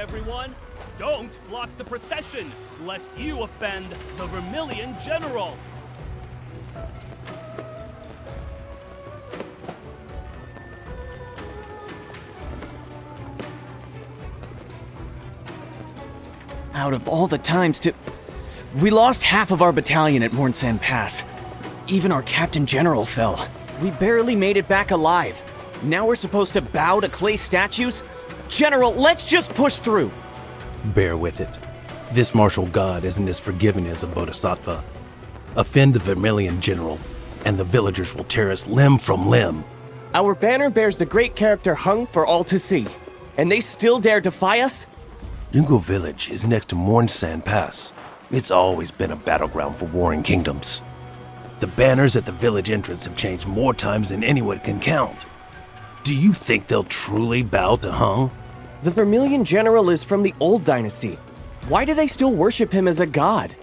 everyone! Don't block the procession, lest you offend the Vermilion General! Out of all the times to... We lost half of our battalion at Mornsan Pass. Even our Captain General fell. We barely made it back alive. Now we're supposed to bow to clay statues? General, let's just push through! Bear with it. This martial god isn't as forgiving as a bodhisattva. Offend the Vermilion General, and the villagers will tear us limb from limb. Our banner bears the great character hung for all to see. And they still dare defy us? Yungo Village is next to Mornsan Pass. It's always been a battleground for warring kingdoms. The banners at the village entrance have changed more times than anyone can count. Do you think they'll truly bow to Hung? The Vermilion General is from the old dynasty. Why do they still worship him as a god?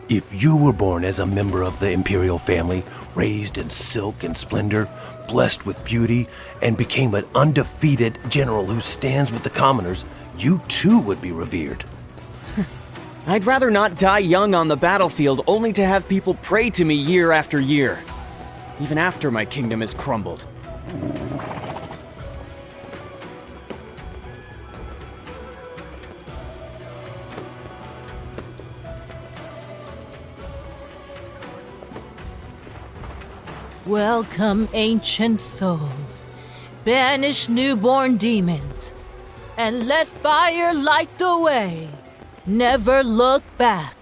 If you were born as a member of the imperial family, raised in silk and splendor, blessed with beauty, and became an undefeated general who stands with the commoners, you too would be revered. I'd rather not die young on the battlefield only to have people pray to me year after year. Even after my kingdom has crumbled. Welcome, ancient souls. Banish newborn demons, and let fire light the way. Never look back.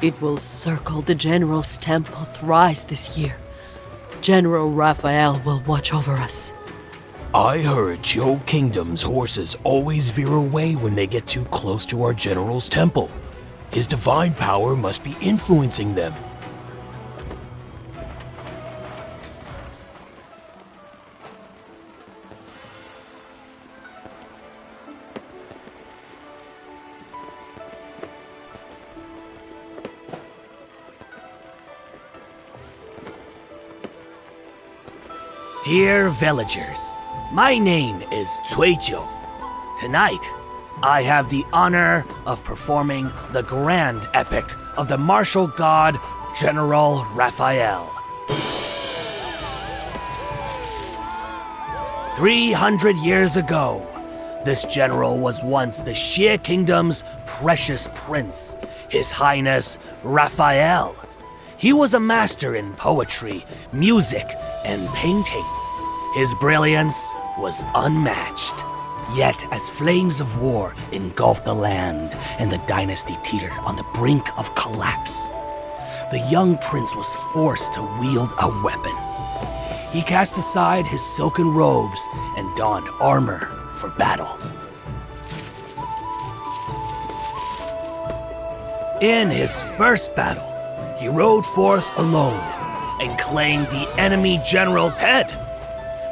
It will circle the General's temple thrice this year. General Rafayel will watch over us. I heard your kingdom's horses always veer away when they get too close to our general's temple. His divine power must be influencing them. Dear villagers, my name is Cuijo. Tonight, I have the honor of performing the grand epic of the martial god, General Rafayel. 300 years ago, this general was once the Xie Kingdom's precious prince, His Highness Rafayel. He was a master in poetry, music, and painting. His brilliance was unmatched. Yet, as flames of war engulfed the land and the dynasty teetered on the brink of collapse, the young prince was forced to wield a weapon. He cast aside his silken robes and donned armor for battle. In his first battle, he rode forth alone and claimed the enemy general's head.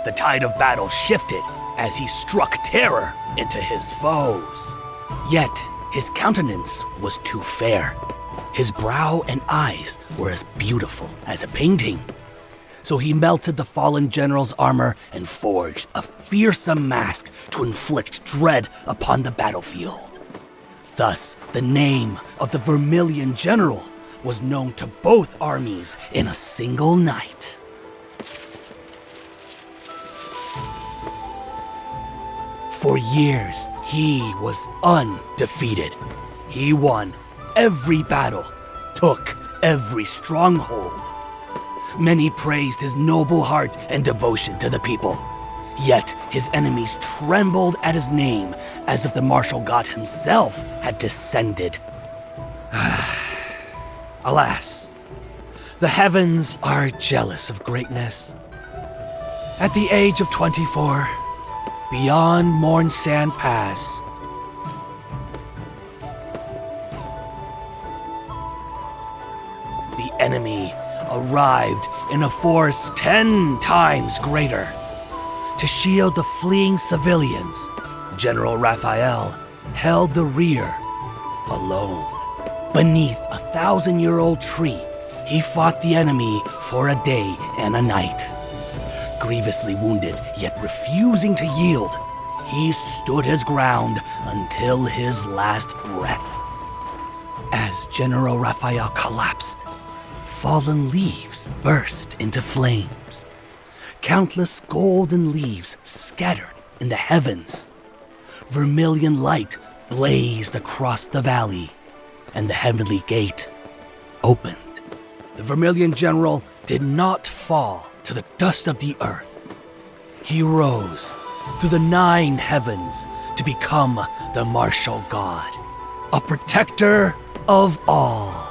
The tide of battle shifted as he struck terror into his foes. Yet, his countenance was too fair. His brow and eyes were as beautiful as a painting. So he melted the fallen general's armor and forged a fearsome mask to inflict dread upon the battlefield. Thus, the name of the Vermilion General was known to both armies in a single night. For years, he was undefeated. He won every battle, took every stronghold. Many praised his noble heart and devotion to the people. Yet his enemies trembled at his name as if the martial god himself had descended. Alas, the heavens are jealous of greatness. At the age of 24, beyond Mornsan Pass, the enemy arrived in a force 10 times greater. To shield the fleeing civilians, General Rafayel held the rear alone. Beneath a 1,000-year-old tree, he fought the enemy for a day and a night. Grievously wounded, yet refusing to yield, he stood his ground until his last breath. As General Rafayel collapsed, fallen leaves burst into flames. Countless golden leaves scattered in the heavens. Vermilion light blazed across the valley, and the heavenly gate opened. The Vermilion General did not fall to the dust of the earth. He rose through the 9 heavens to become the martial god, a protector of all.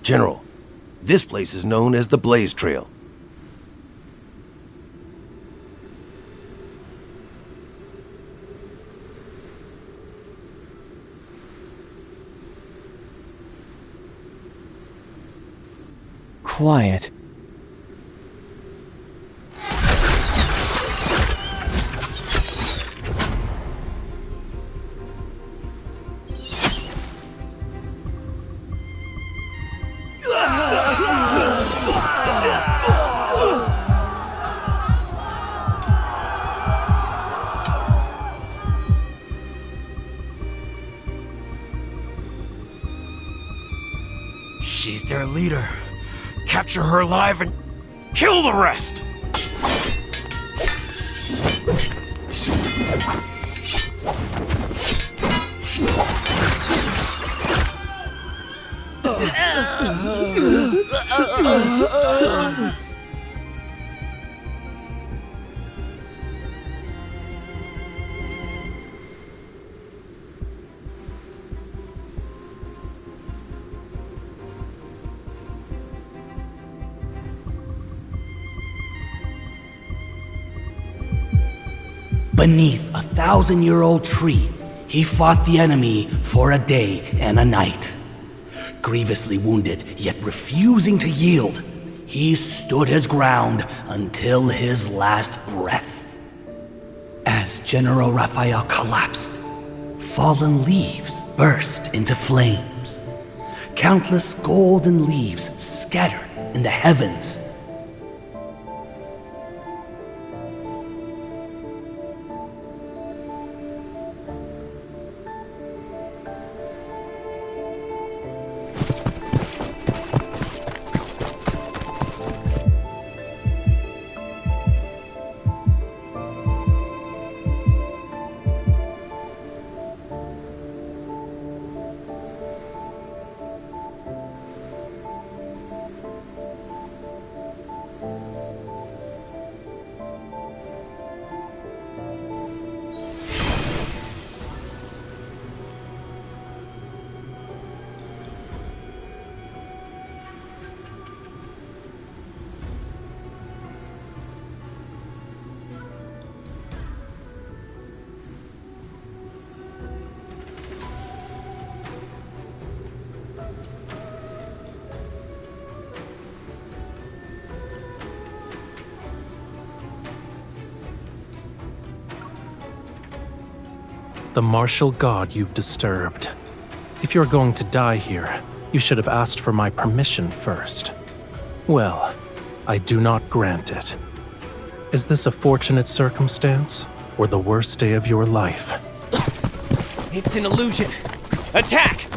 General, this place is known as the Blaze Trail. Quiet. She's their leader. Capture her alive and kill the rest! Beneath a 1,000-year-old tree, he fought the enemy for a day and a night. Grievously wounded, yet refusing to yield, he stood his ground until his last breath. As General Rafayel collapsed, fallen leaves burst into flames. Countless golden leaves scattered in the heavens. The martial god you've disturbed. If you're going to die here, you should have asked for my permission first. Well, I do not grant it. Is this a fortunate circumstance, or the worst day of your life? It's an illusion. Attack!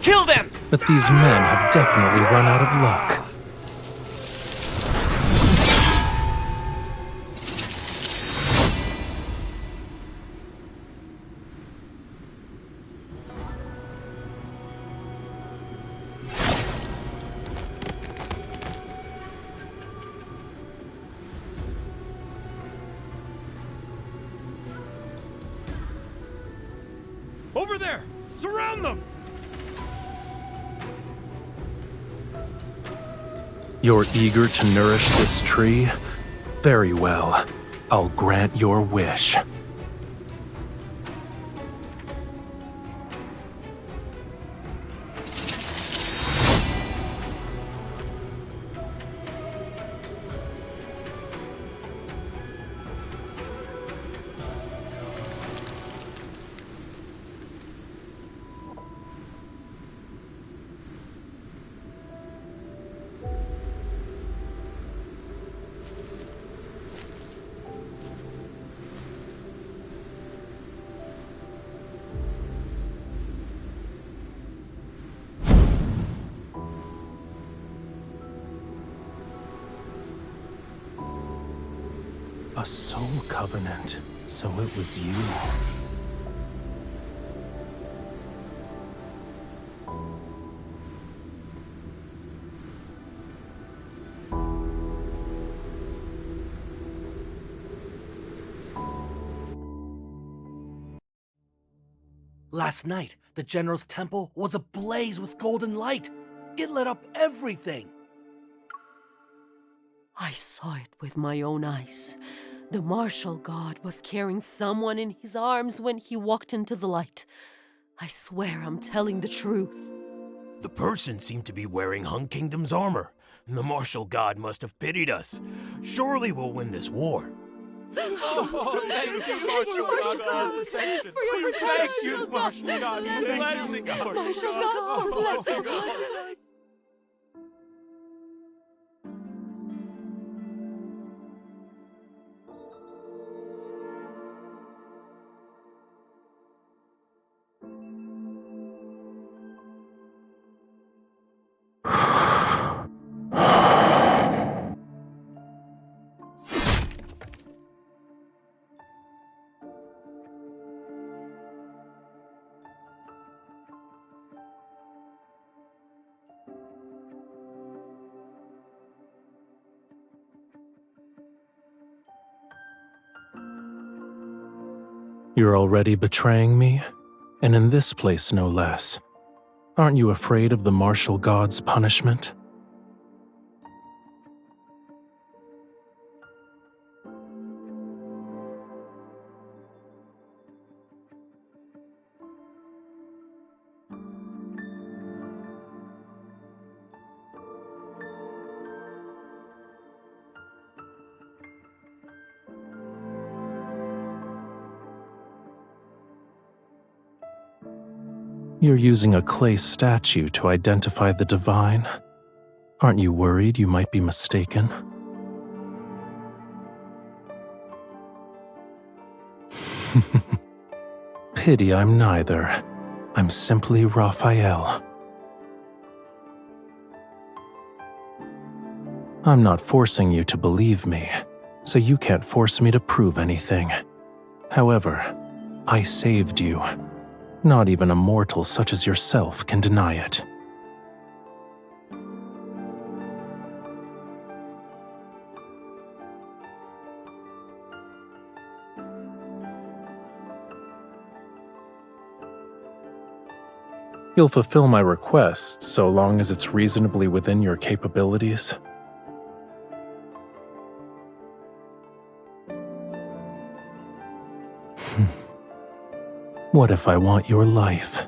Kill them! But these men have definitely run out of luck. Over there! Surround them! You're eager to nourish this tree? Very well. I'll grant your wish. A soul covenant. So it was you. Last night, the General's temple was ablaze with golden light. It lit up everything. I saw it with my own eyes. The martial god was carrying someone in his arms when he walked into the light. I swear I'm telling the truth. The person seemed to be wearing Hun Kingdom's armor. The martial god must have pitied us. Surely we'll win this war. Oh, thank you, Martial God, for your protection. Thank you, Martial God, for blessing us. Martial God, for blessing us. You're already betraying me? And in this place, no less. Aren't you afraid of the martial god's punishment? You're using a clay statue to identify the divine. Aren't you worried you might be mistaken? Pity I'm neither. I'm simply Rafayel. I'm not forcing you to believe me, so you can't force me to prove anything. However, I saved you. Not even a mortal such as yourself can deny it. You'll fulfill my request so long as it's reasonably within your capabilities. What if I want your life?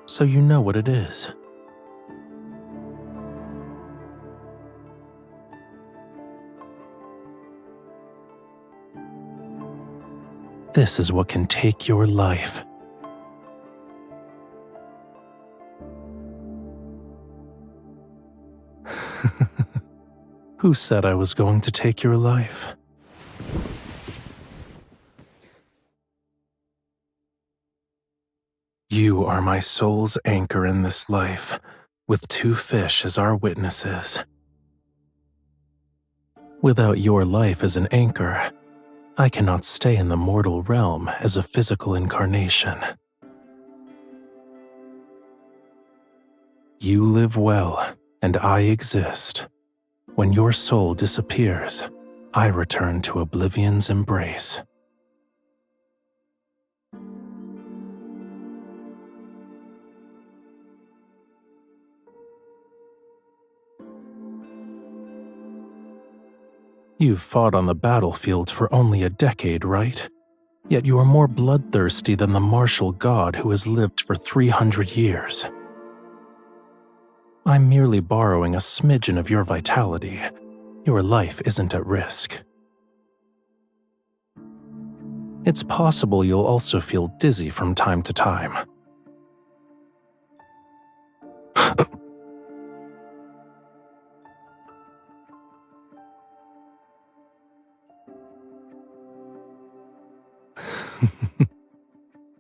So you know what it is. This is what can take your life. Who said I was going to take your life? You are my soul's anchor in this life, with 2 fish as our witnesses. Without your life as an anchor, I cannot stay in the mortal realm as a physical incarnation. You live well, and I exist. When your soul disappears, I return to oblivion's embrace. You've fought on the battlefield for only a decade, right? Yet you are more bloodthirsty than the martial god who has lived for 300 years. I'm merely borrowing a smidgen of your vitality. Your life isn't at risk. It's possible you'll also feel dizzy from time to time.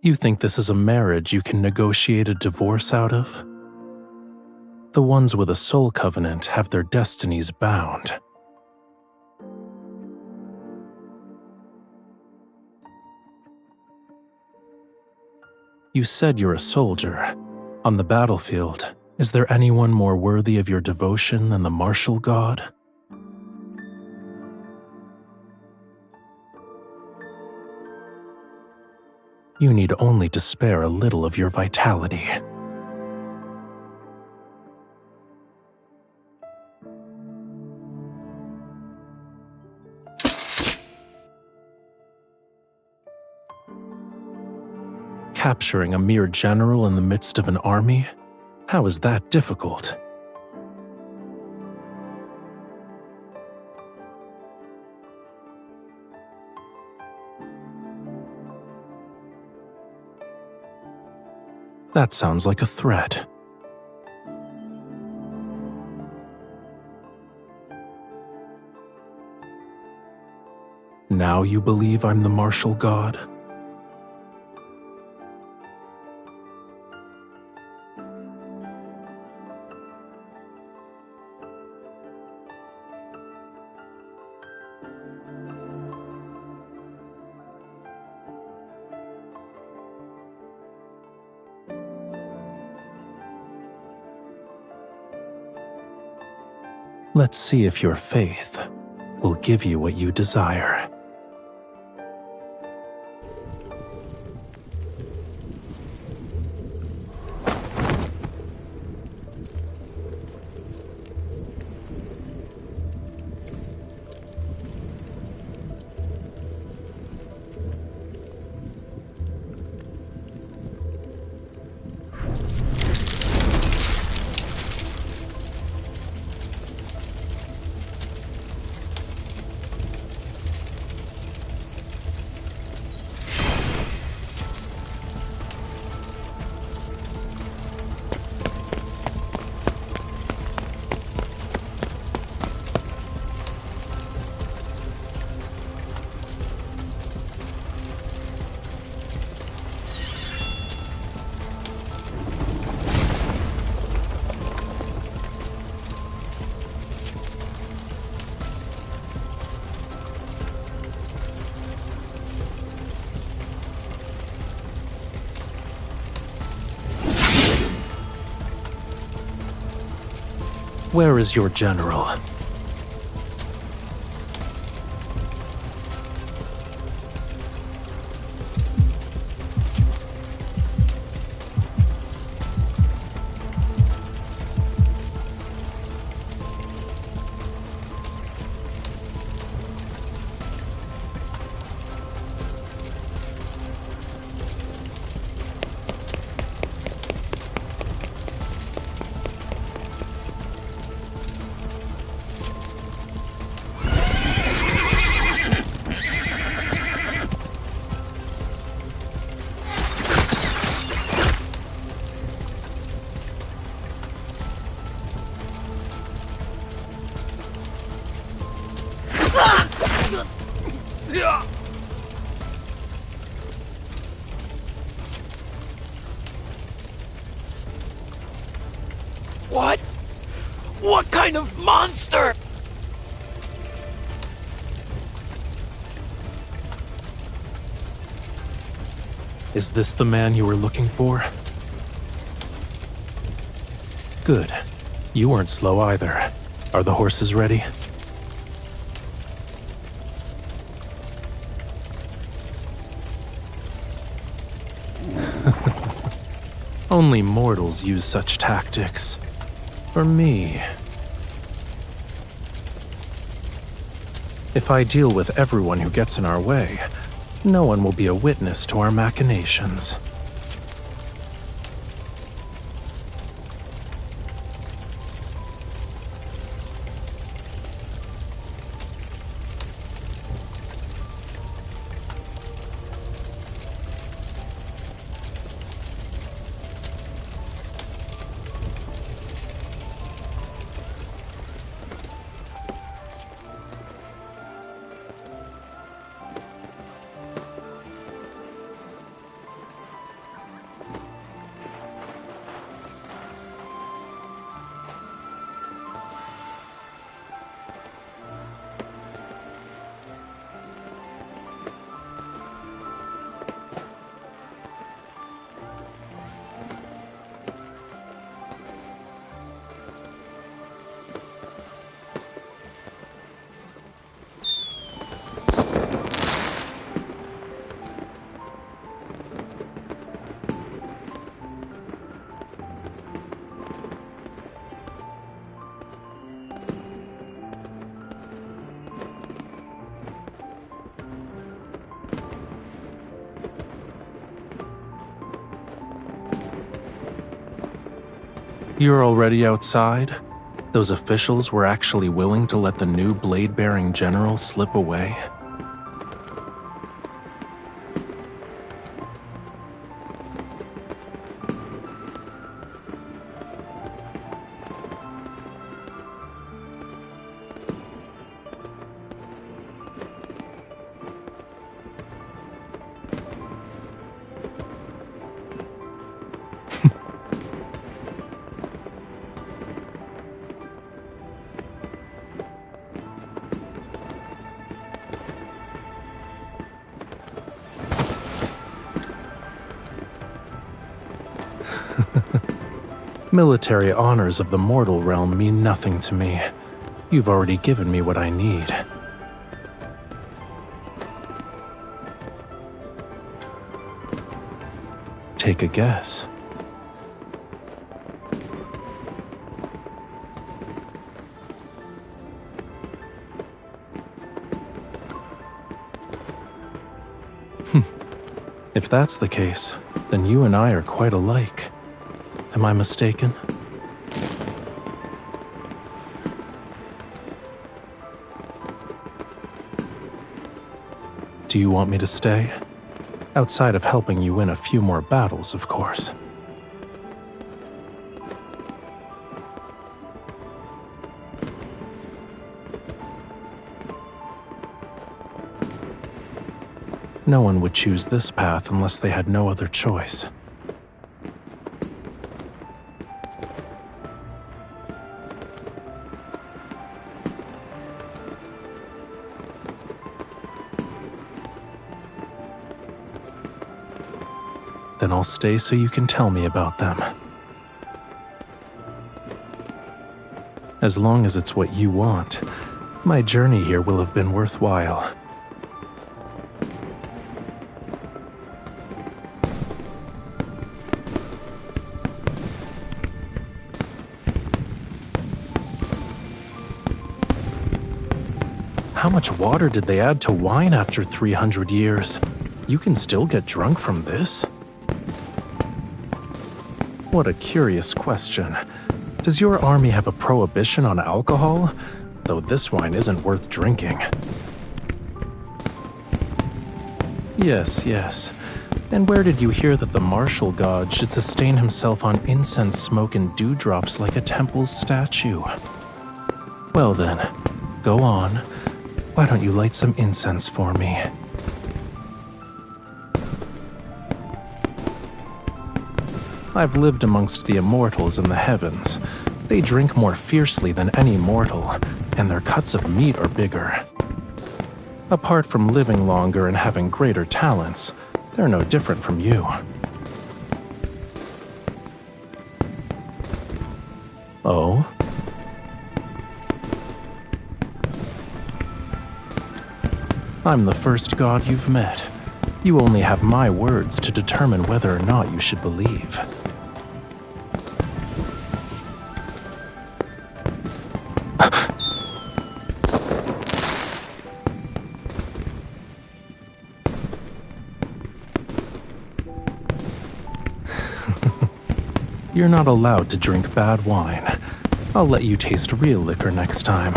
You think this is a marriage you can negotiate a divorce out of? The ones with a soul covenant have their destinies bound. You said you're a soldier. On the battlefield, is there anyone more worthy of your devotion than the martial god? You need only to spare a little of your vitality. Capturing a mere general in the midst of an army? How is that difficult? That sounds like a threat. Now you believe I'm the martial god? Let's see if your faith will give you what you desire. Where is your general? What? What kind of monster? Is this the man you were looking for? Good. You weren't slow either. Are the horses ready? Only mortals use such tactics. For me. If I deal with everyone who gets in our way, no one will be a witness to our machinations. You're already outside? Those officials were actually willing to let the new blade-bearing general slip away? Military honors of the mortal realm mean nothing to me. You've already given me what I need. Take a guess. If that's the case, then you and I are quite alike. Am I mistaken? Do you want me to stay? Outside of helping you win a few more battles, of course. No one would choose this path unless they had no other choice. Then I'll stay so you can tell me about them. As long as it's what you want, my journey here will have been worthwhile. How much water did they add to wine after 300 years? You can still get drunk from this? What a curious question. Does your army have a prohibition on alcohol? Though this wine isn't worth drinking. Yes. And where did you hear that the martial god should sustain himself on incense smoke and dewdrops like a temple's statue? Well then, go on. Why don't you light some incense for me? I've lived amongst the immortals in the heavens. They drink more fiercely than any mortal, and their cuts of meat are bigger. Apart from living longer and having greater talents, they're no different from you. Oh? I'm the first god you've met. You only have my words to determine whether or not you should believe. You're not allowed to drink bad wine. I'll let you taste real liquor next time.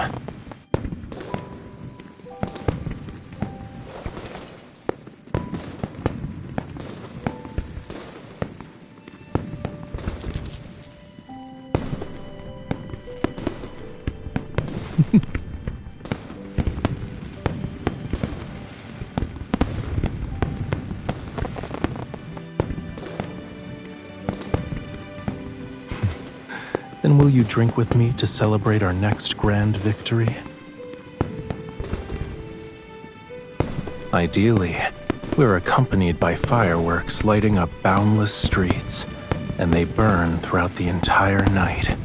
Then will you drink with me to celebrate our next grand victory? Ideally, we're accompanied by fireworks lighting up boundless streets, and they burn throughout the entire night.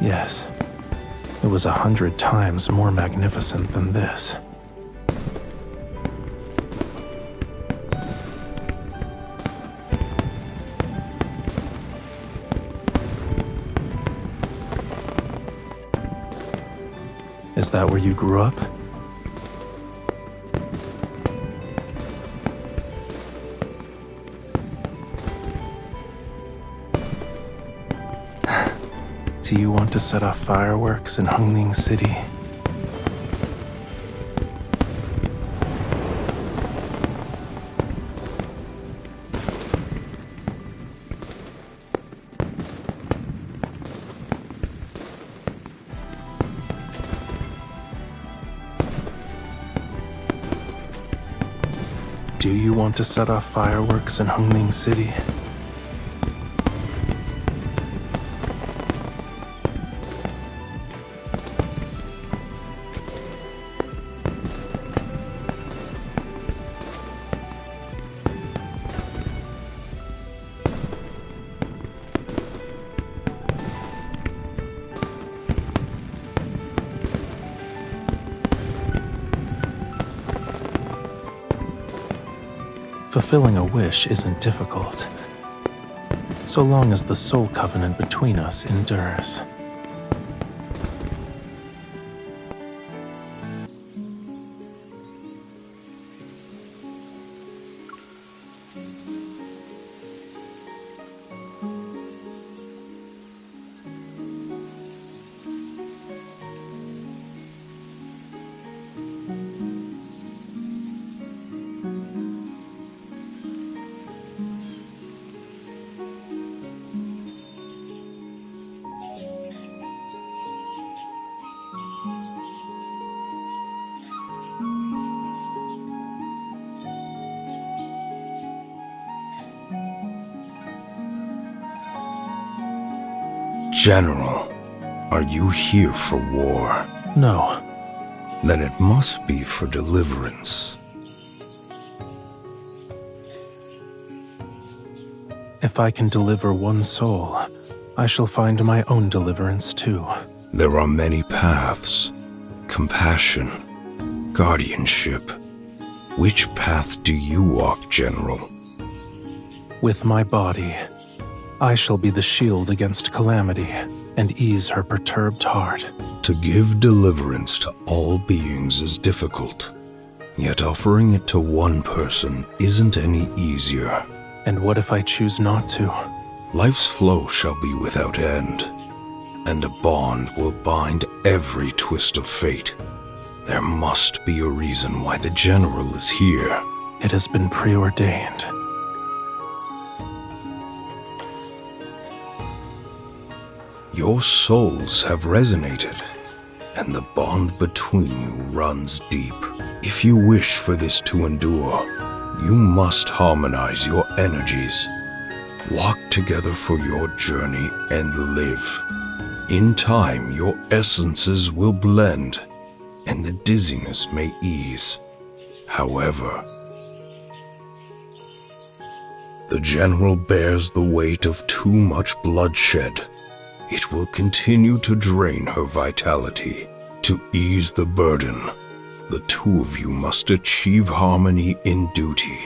Yes, it was 100 times more magnificent than this. Is that where you grew up? Do you want to set off fireworks in Hungling City? Do you want to set off fireworks in Hungling City? Fulfilling a wish isn't difficult, so long as the soul covenant between us endures. General, are you here for war? No. Then it must be for deliverance. If I can deliver one soul, I shall find my own deliverance too. There are many paths. Compassion, guardianship. Which path do you walk, General? With my body, I shall be the shield against calamity and ease her perturbed heart. To give deliverance to all beings is difficult, yet offering it to one person isn't any easier. And what if I choose not to? Life's flow shall be without end, and a bond will bind every twist of fate. There must be a reason why the General is here. It has been preordained. Your souls have resonated, and the bond between you runs deep. If you wish for this to endure, you must harmonize your energies. Walk together for your journey and live. In time, your essences will blend, and the dizziness may ease. However, the General bears the weight of too much bloodshed. It will continue to drain her vitality. To ease the burden, the two of you must achieve harmony in duty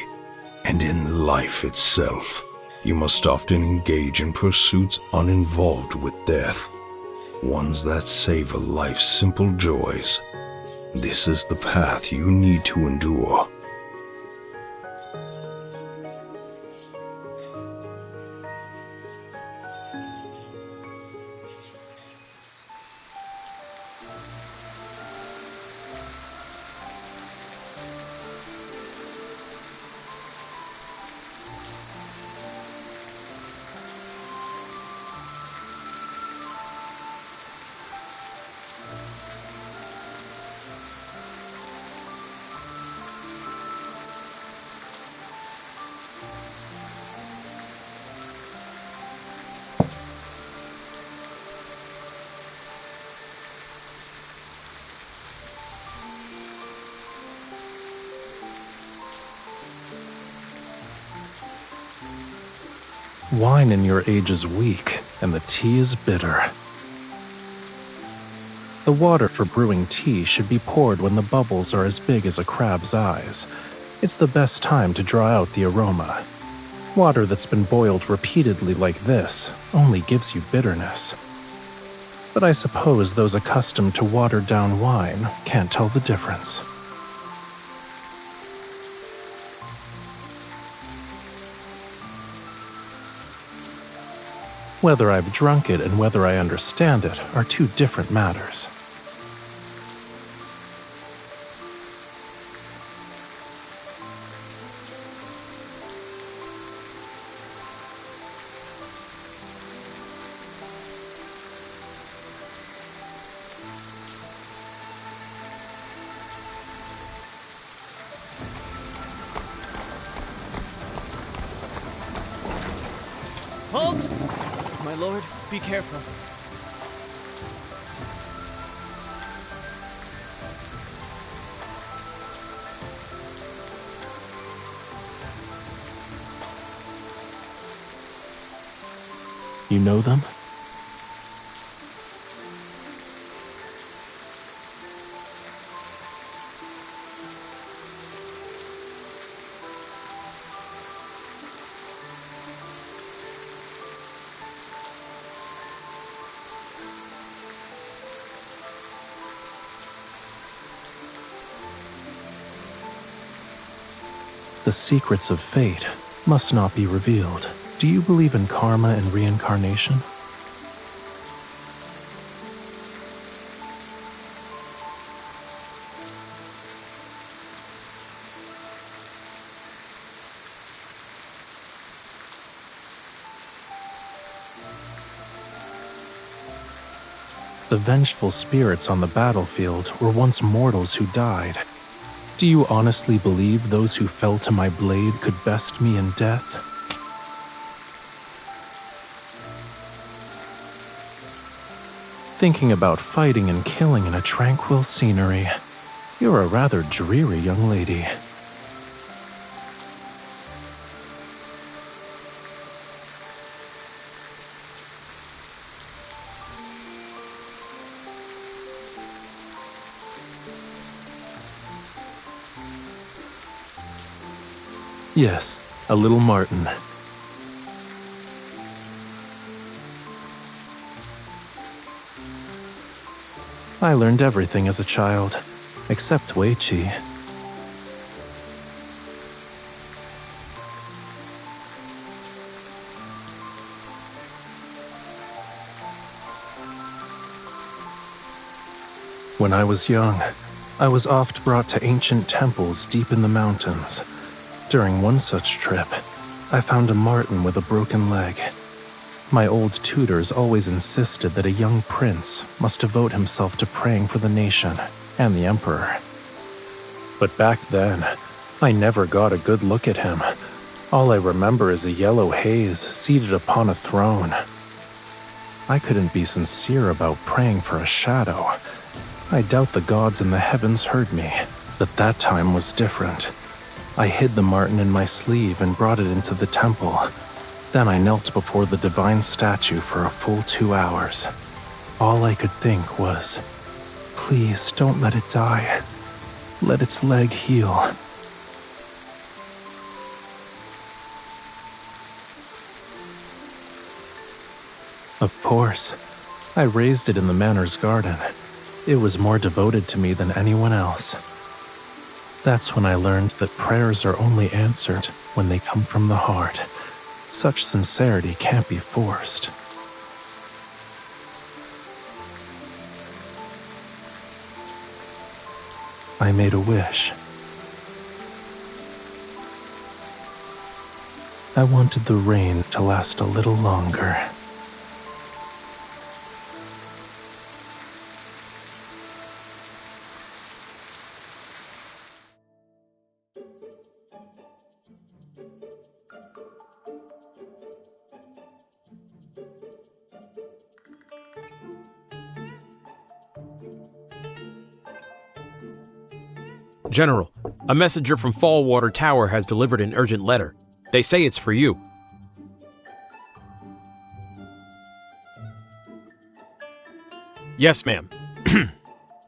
and in life itself. You must often engage in pursuits uninvolved with death, ones that savor life's simple joys. This is the path you need to endure. Wine in your age is weak, and the tea is bitter. The water for brewing tea should be poured when the bubbles are as big as a crab's eyes. It's the best time to draw out the aroma. Water that's been boiled repeatedly like this only gives you bitterness. But I suppose those accustomed to watered-down wine can't tell the difference. Whether I've drunk it and whether I understand it are two different matters. Halt! My lord, be careful. You know them? The secrets of fate must not be revealed. Do you believe in karma and reincarnation? The vengeful spirits on the battlefield were once mortals who died. Do you honestly believe those who fell to my blade could best me in death? Thinking about fighting and killing in a tranquil scenery. You're a rather dreary young lady. Yes, a little Martin. I learned everything as a child, except Wei Qi. When I was young, I was oft brought to ancient temples deep in the mountains. During one such trip, I found a marten with a broken leg. My old tutors always insisted that a young prince must devote himself to praying for the nation and the emperor. But back then, I never got a good look at him. All I remember is a yellow haze seated upon a throne. I couldn't be sincere about praying for a shadow. I doubt the gods in the heavens heard me, but that time was different. I hid the marten in my sleeve and brought it into the temple. Then I knelt before the divine statue for a full 2 hours. All I could think was, please don't let it die. Let its leg heal. Of course, I raised it in the manor's garden. It was more devoted to me than anyone else. That's when I learned that prayers are only answered when they come from the heart. Such sincerity can't be forced. I made a wish. I wanted the rain to last a little longer. General, a messenger from Fallwater Tower has delivered an urgent letter. They say it's for you. Yes, ma'am.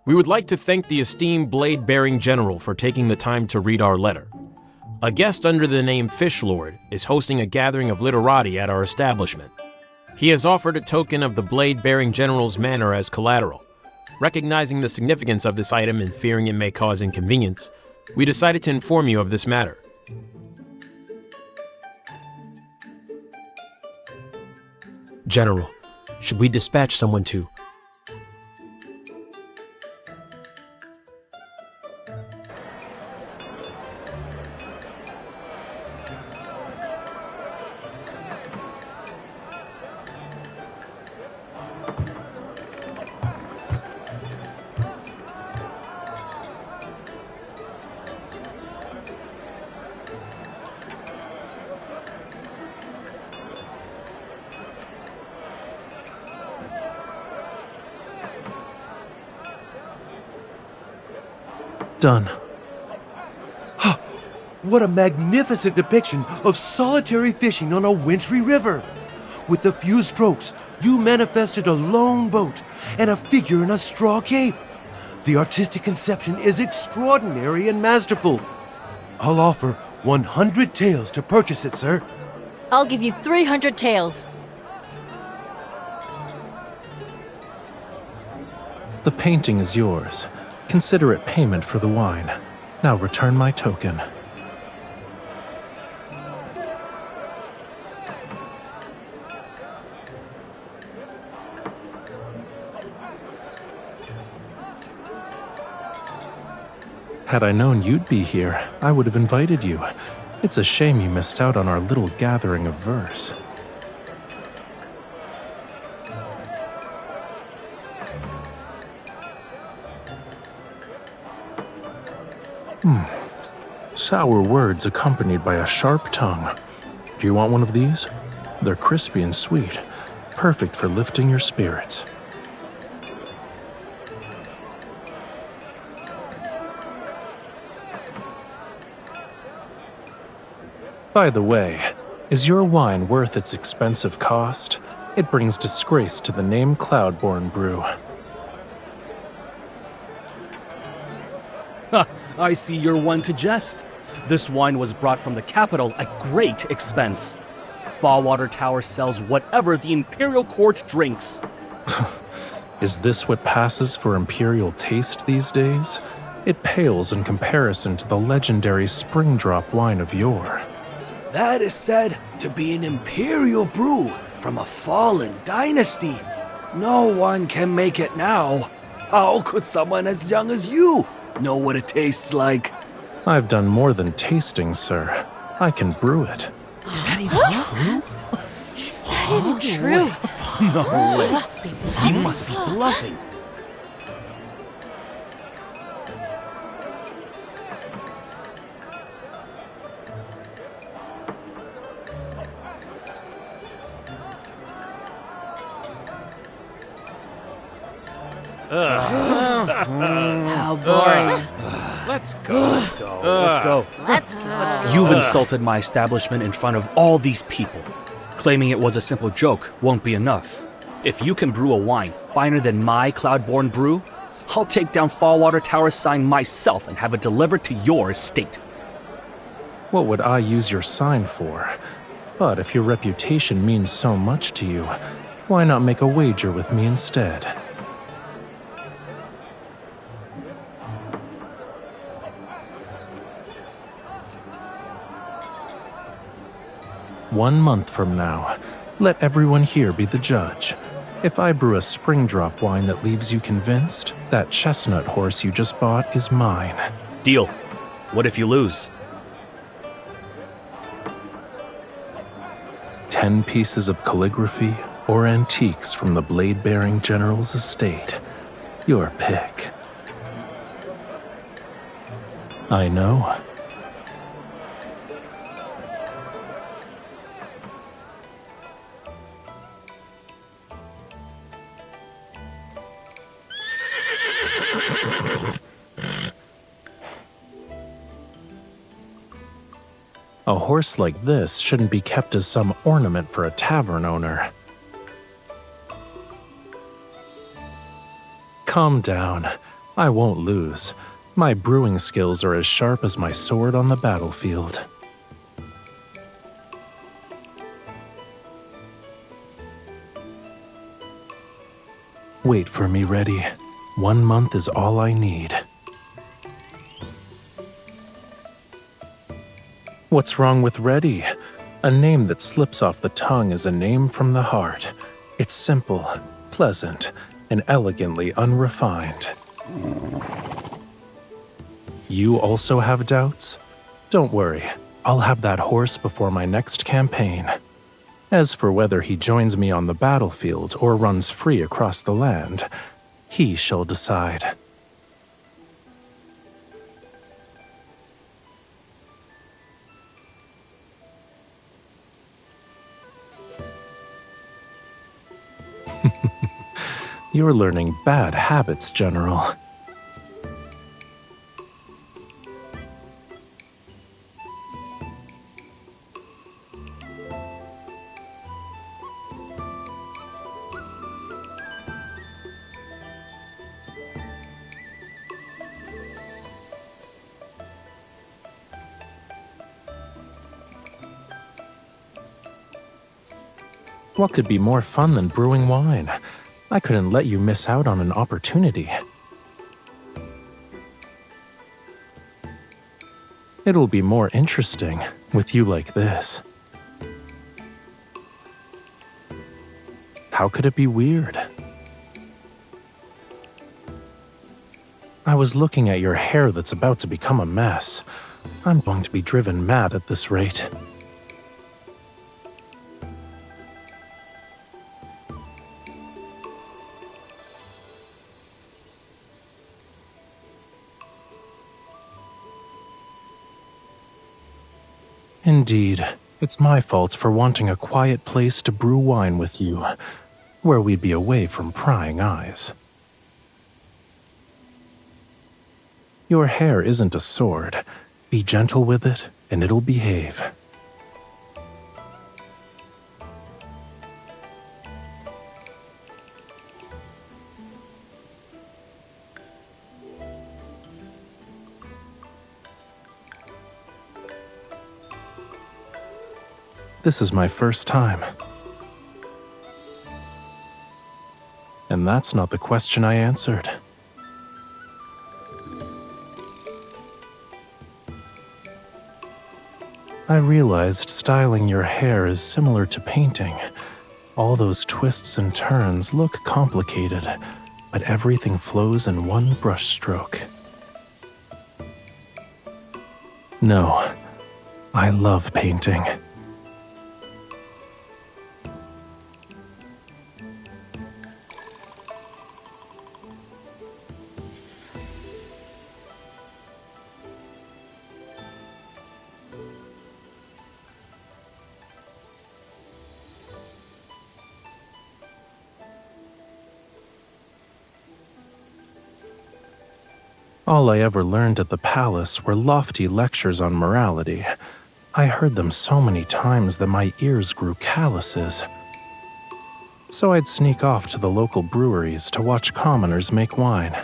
We would like to thank the esteemed blade-bearing general for taking the time to read our letter. A guest under the name Fishlord is hosting a gathering of literati at our establishment. He has offered a token of the blade-bearing general's manor as collateral. Recognizing the significance of this item and fearing it may cause inconvenience, we decided to inform you of this matter. General, should we dispatch someone to... Done. What a magnificent depiction of solitary fishing on a wintry river. With a few strokes, you manifested a lone boat and a figure in a straw cape. The artistic conception is extraordinary and masterful. I'll offer 100 taels to purchase it, sir. I'll give you 300 taels. The painting is yours. Consider it payment for the wine. Now return my token. Had I known you'd be here, I would have invited you. It's a shame you missed out on our little gathering of verse. Sour words accompanied by a sharp tongue. Do you want one of these? They're crispy and sweet, perfect for lifting your spirits. By the way, is your wine worth its expensive cost? It brings disgrace to the name Cloudborn Brew. I see you're one to jest. This wine was brought from the capital at great expense. Fallwater Tower sells whatever the Imperial Court drinks. Is this what passes for imperial taste these days? It pales in comparison to the legendary Springdrop wine of yore. That is said to be an imperial brew from a fallen dynasty. No one can make it now. How could someone as young as you know what it tastes like? I've done more than tasting, sir. I can brew it. Is that even true? Is that that even true? No way. Must be He must be bluffing. How boring. Let's go. Let's go. Let's go. You've insulted my establishment in front of all these people. Claiming it was a simple joke won't be enough. If you can brew a wine finer than my Cloudborn brew, I'll take down Fallwater Tower's sign myself and have it delivered to your estate. What would I use your sign for? But if your reputation means so much to you, why not make a wager with me instead? One month from now, let everyone here be the judge. If I brew a spring drop wine that leaves you convinced, that chestnut horse you just bought is mine. Deal. What if you lose? 10 pieces of calligraphy or antiques from the blade-bearing general's estate. Your pick. I know. A horse like this shouldn't be kept as some ornament for a tavern owner. Calm down. I won't lose. My brewing skills are as sharp as my sword on the battlefield. Wait for me, ready. 1 month is all I need. What's wrong with ready? A name that slips off the tongue is a name from the heart. It's simple, pleasant, and elegantly unrefined. You also have doubts? Don't worry, I'll have that horse before my next campaign. As for whether he joins me on the battlefield or runs free across the land, he shall decide. You're learning bad habits, General. What could be more fun than brewing wine? I couldn't let you miss out on an opportunity. It'll be more interesting with you like this. How could it be weird? I was looking at your hair that's about to become a mess. I'm going to be driven mad at this rate. Indeed, it's my fault for wanting a quiet place to brew wine with you, where we'd be away from prying eyes. Your hair isn't a sword. Be gentle with it, and it'll behave. This is my first time. And that's not the question I answered. I realized styling your hair is similar to painting. All those twists and turns look complicated, but everything flows in one brushstroke. No, I love painting. All I ever learned at the palace were lofty lectures on morality. I heard them so many times that my ears grew calluses. So I'd sneak off to the local breweries to watch commoners make wine.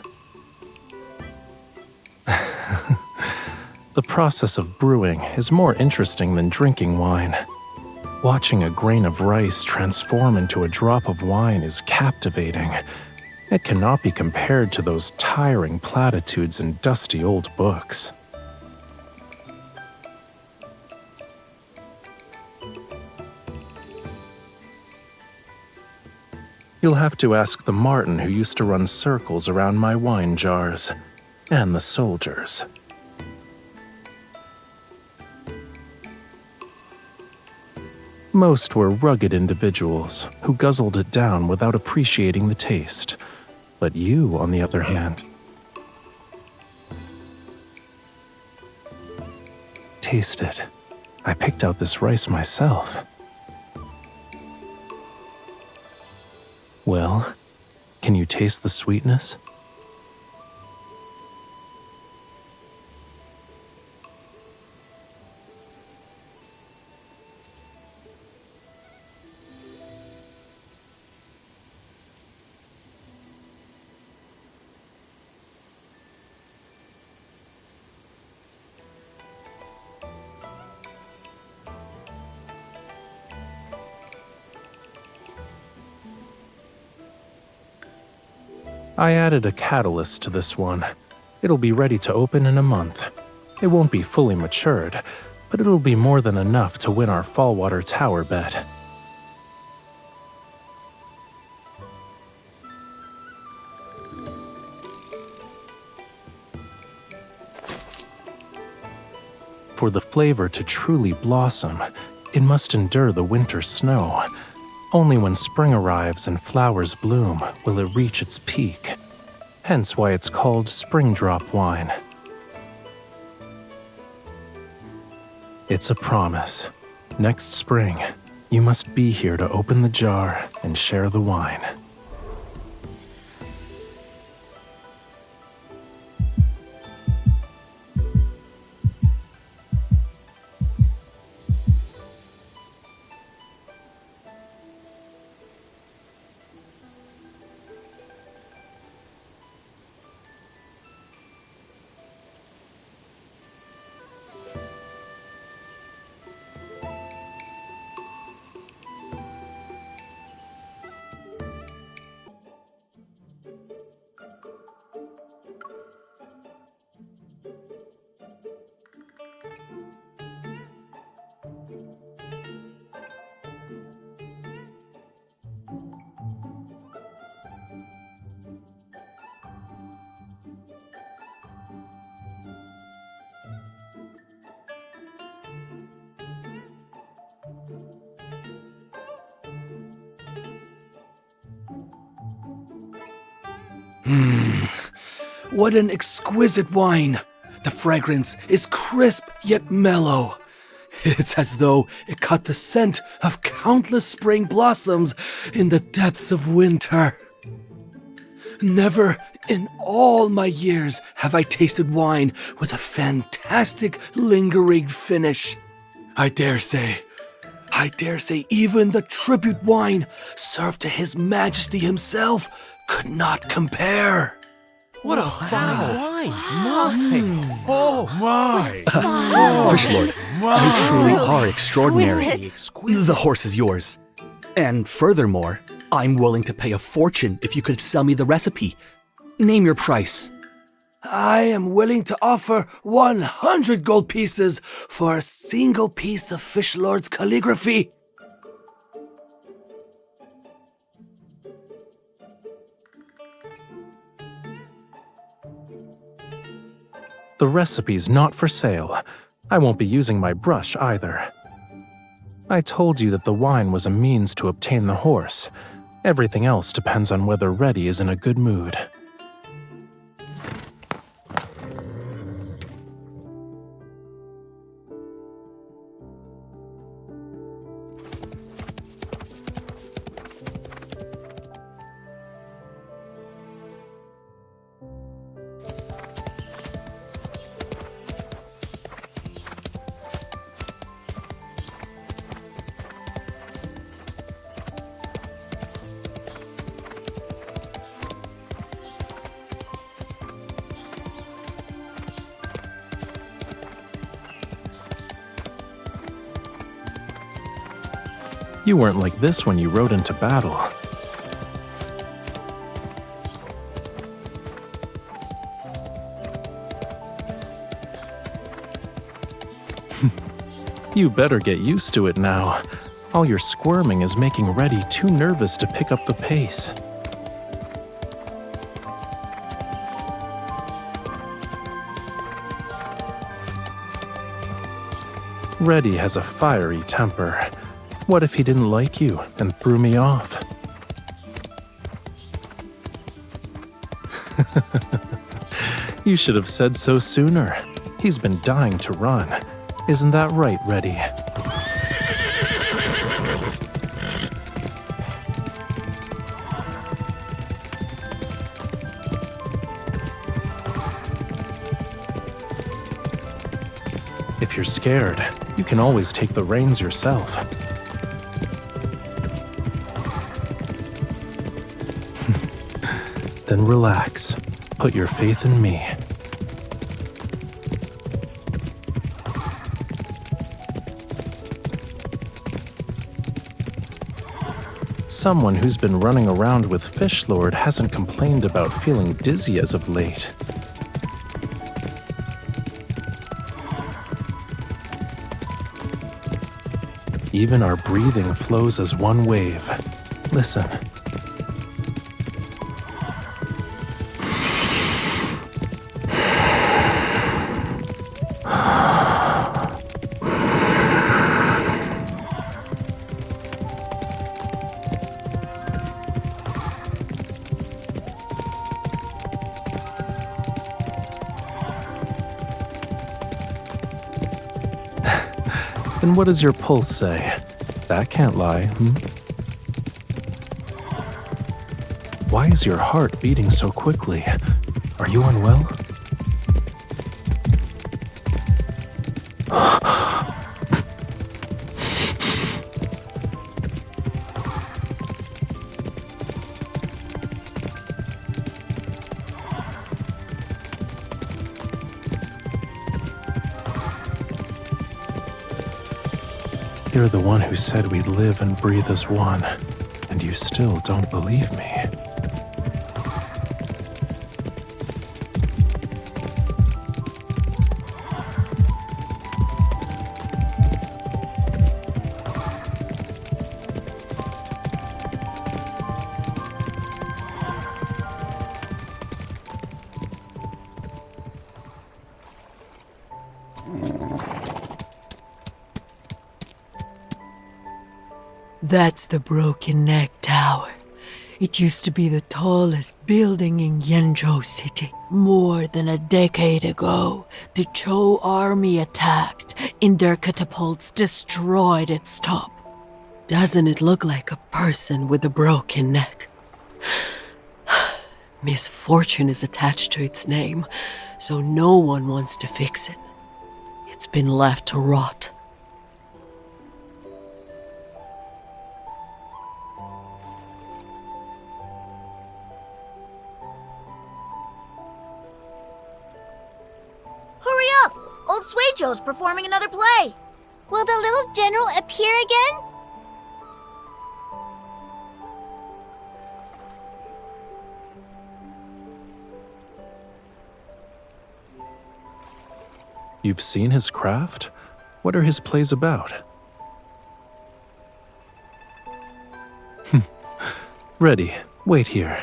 The process of brewing is more interesting than drinking wine. Watching a grain of rice transform into a drop of wine is captivating. It cannot be compared to those tiring platitudes in dusty old books. You'll have to ask the martin who used to run circles around my wine jars, and the soldiers. Most were rugged individuals who guzzled it down without appreciating the taste. But you, on the other hand, taste it. I picked out this rice myself. Well, can you taste the sweetness? I added a catalyst to this one. It'll be ready to open in a month. It won't be fully matured, but it'll be more than enough to win our Fallwater Tower bet. For the flavor to truly blossom, it must endure the winter snow. Only when spring arrives and flowers bloom will it reach its peak. Hence why it's called spring drop wine. It's a promise. Next spring, you must be here to open the jar and share the wine. What an exquisite wine! The fragrance is crisp yet mellow. It's as though it caught the scent of countless spring blossoms in the depths of winter. Never in all my years have I tasted wine with a fantastic lingering finish. I dare say even the tribute wine served to His Majesty himself could not compare. What a fine wine! My! Oh my! Fish Lord, you truly are extraordinary. Exquisite. The horse is yours. And furthermore, I'm willing to pay a fortune if you could sell me the recipe. Name your price. I am willing to offer 100 gold pieces for a single piece of Fish Lord's calligraphy. The recipe's not for sale. I won't be using my brush either. I told you that the wine was a means to obtain the horse. Everything else depends on whether Reddy is in a good mood. You weren't like this when you rode into battle. You better get used to it now. All your squirming is making Reddy too nervous to pick up the pace. Reddy has a fiery temper. What if he didn't like you and threw me off? You should have said so sooner. He's been dying to run. Isn't that right, Reddy? If you're scared, you can always take the reins yourself. Then relax. Put your faith in me. Someone who's been running around with Fishlord hasn't complained about feeling dizzy as of late. Even our breathing flows as one wave. Listen. And what does your pulse say? That can't lie, Why is your heart beating so quickly? Are you unwell? You're the one who said we'd live and breathe as one, and you still don't believe me. That's the Broken Neck Tower. It used to be the tallest building in Yenzhou City. More than a decade ago, the Zhou army attacked, and their catapults destroyed its top. Doesn't it look like a person with a broken neck? Misfortune is attached to its name, so no one wants to fix it. It's been left to rot. Old Suizhou's performing another play. Will the little general appear again? You've seen his craft? What are his plays about? Ready, wait here.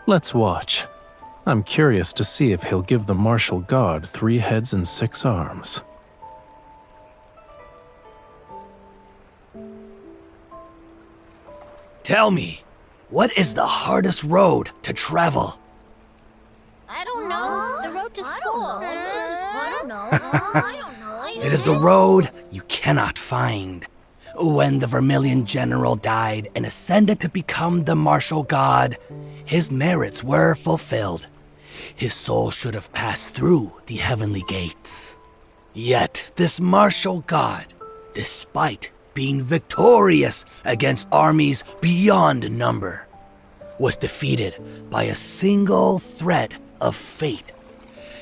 Let's watch. I'm curious to see if he'll give the martial god 3 heads and 6 arms. Tell me, what is the hardest road to travel? I don't know. The road to school. I don't know. It is the road you cannot find. When the Vermilion General died and ascended to become the martial god, his merits were fulfilled. His soul should have passed through the heavenly gates. Yet this martial god, despite being victorious against armies beyond number, was defeated by a single thread of fate.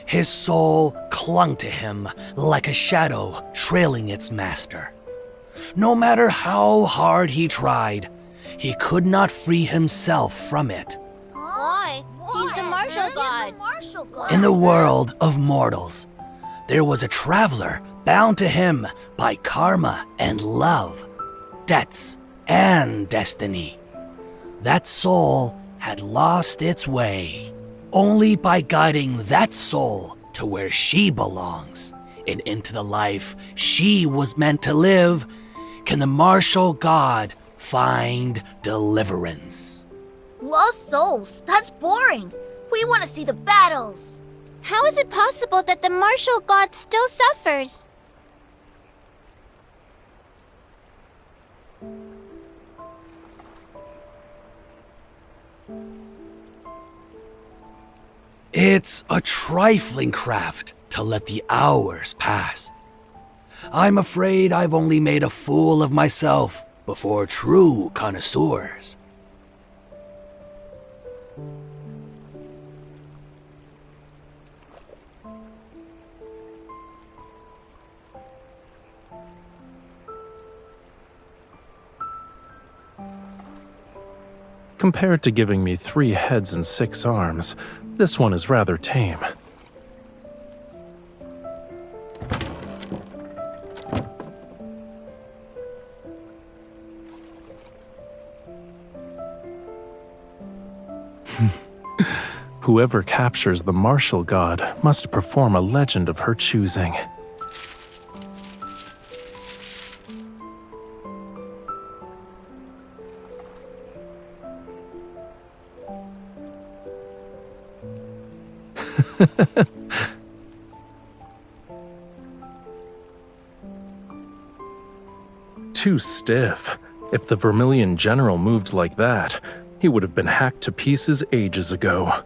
His soul clung to him like a shadow trailing its master. No matter how hard he tried, he could not free himself from it. Why? He's the martial god. In the world of mortals, there was a traveler bound to him by karma and love, debts and destiny. That soul had lost its way. Only by guiding that soul to where she belongs and into the life she was meant to live can the martial god find deliverance. Lost souls? That's boring. We want to see the battles. How is it possible that the martial god still suffers? It's a trifling craft to let the hours pass. I'm afraid I've only made a fool of myself before true connoisseurs. Compared to giving me 3 heads and 6 arms, this one is rather tame. Whoever captures the martial god must perform a legend of her choosing. Too stiff. If the Vermilion General moved like that, he would have been hacked to pieces ages ago.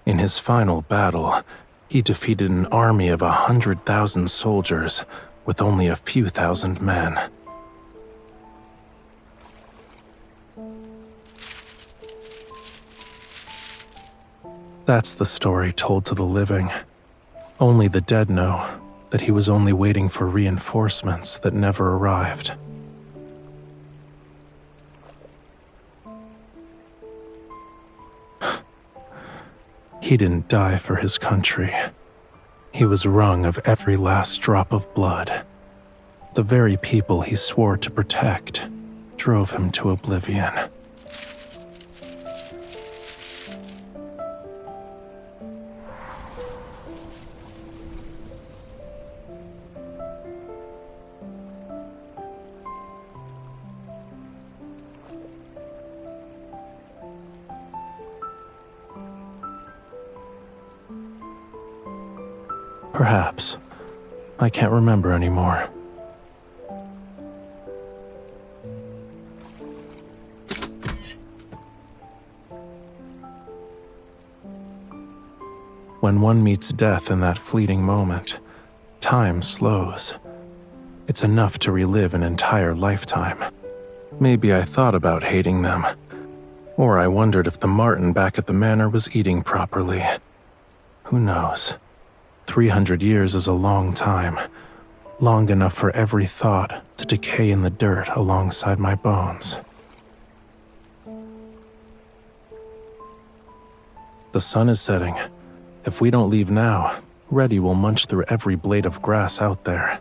In his final battle, he defeated an army of 100,000 soldiers with only a few thousand men. That's the story told to the living. Only the dead know that he was only waiting for reinforcements that never arrived. He didn't die for his country. He was wrung of every last drop of blood. The very people he swore to protect drove him to oblivion. Perhaps. I can't remember anymore. When one meets death in that fleeting moment, time slows. It's enough to relive an entire lifetime. Maybe I thought about hating them, or I wondered if the marten back at the manor was eating properly. Who knows? 300 years is a long time, long enough for every thought to decay in the dirt alongside my bones. The sun is setting. If we don't leave now, Reddy will munch through every blade of grass out there.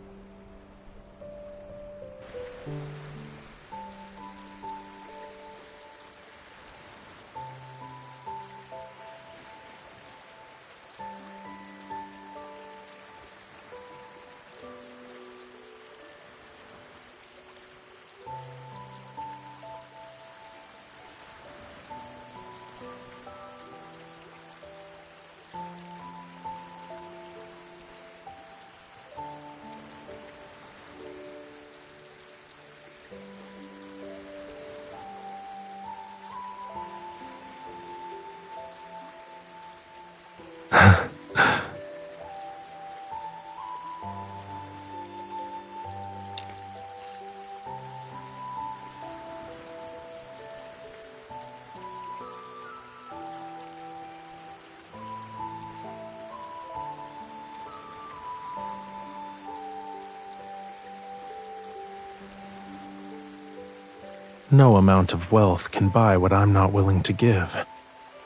No amount of wealth can buy what I'm not willing to give.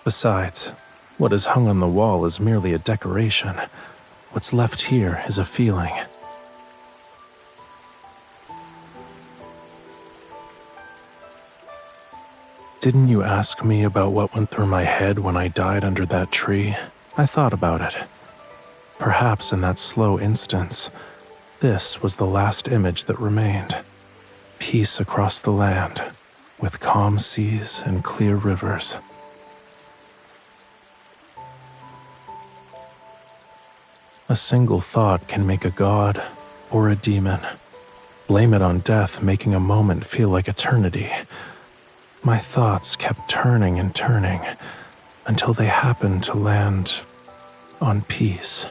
Besides, what is hung on the wall is merely a decoration. What's left here is a feeling. Didn't you ask me about what went through my head when I died under that tree? I thought about it. Perhaps in that slow instance, this was the last image that remained. Peace across the land, with calm seas and clear rivers. A single thought can make a god or a demon. Blame it on death, making a moment feel like eternity. My thoughts kept turning and turning until they happened to land on peace.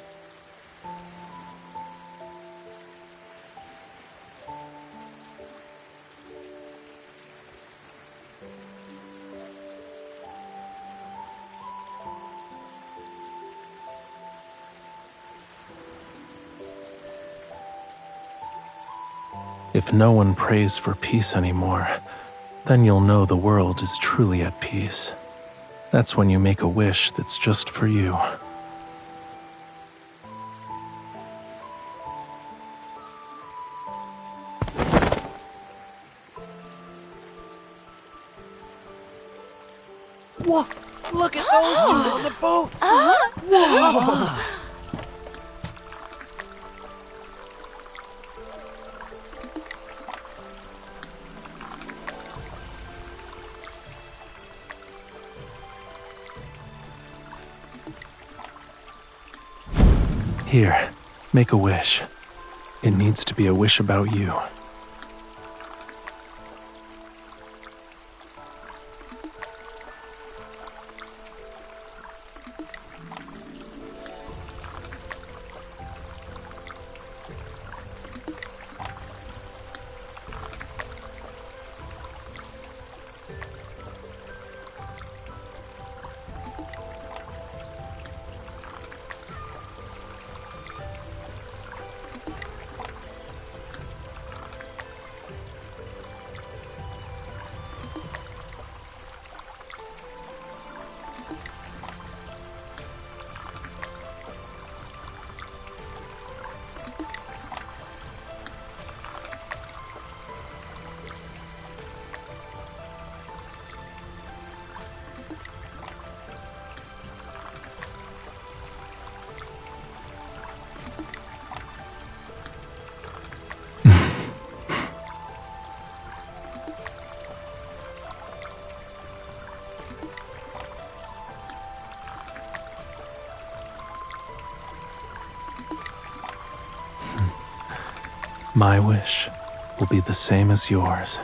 If no one prays for peace anymore, then you'll know the world is truly at peace. That's when you make a wish that's just for you. Whoa! Look at those two on the boats! Whoa! Here, make a wish. It needs to be a wish about you. My wish will be the same as yours.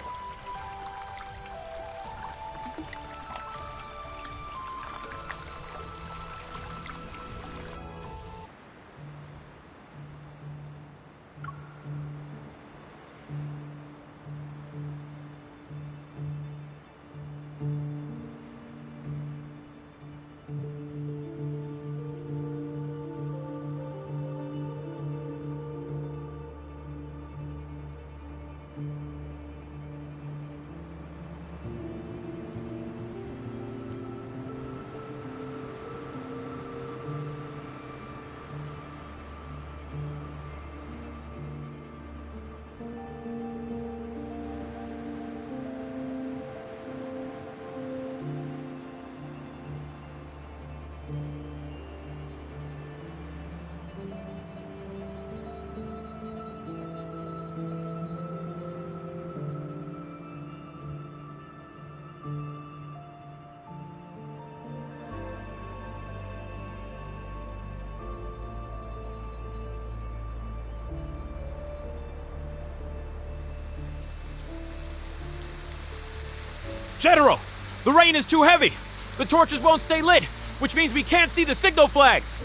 General! The rain is too heavy! The torches won't stay lit, which means we can't see the signal flags!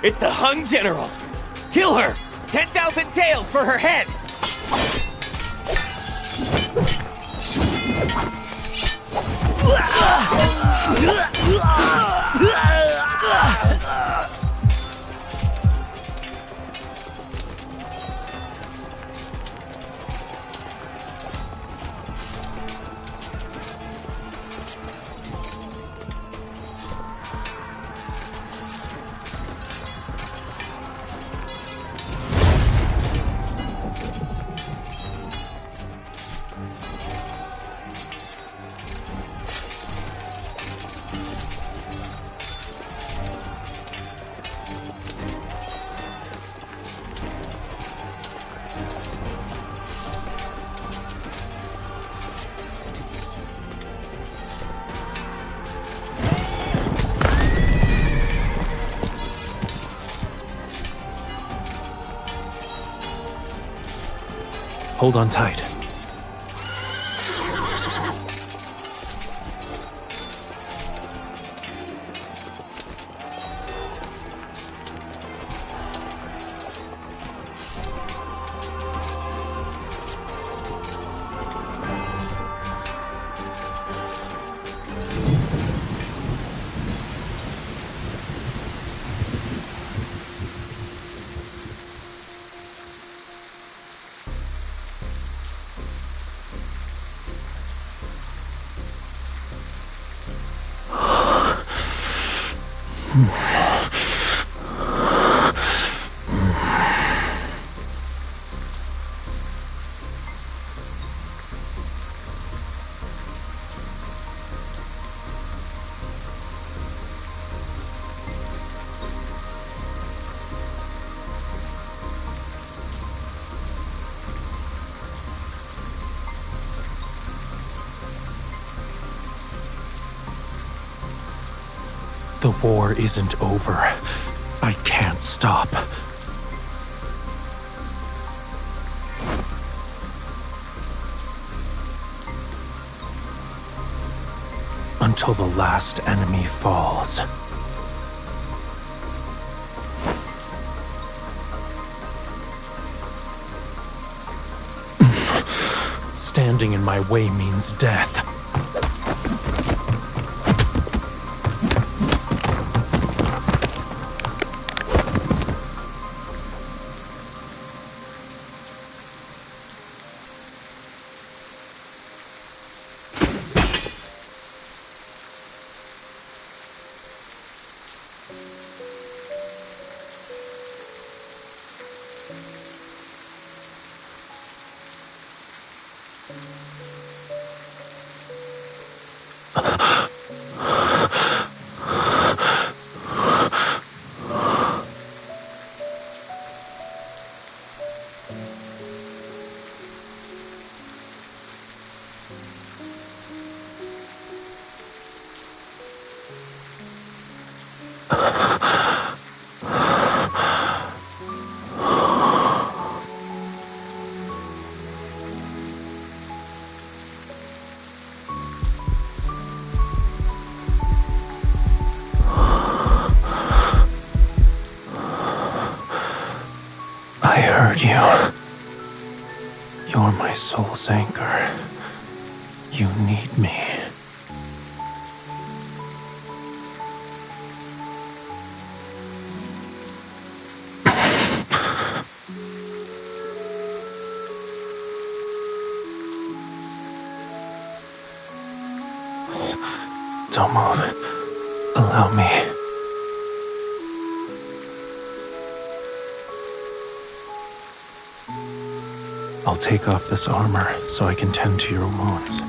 It's the Hung General! Kill her! 10,000 taels for her head! Hold on tight. The war isn't over. I can't stop. Until the last enemy falls. Standing in my way means death. I heard you. You're my soul's anchor. You need me. Don't move. Allow me. I'll take off this armor so I can tend to your wounds.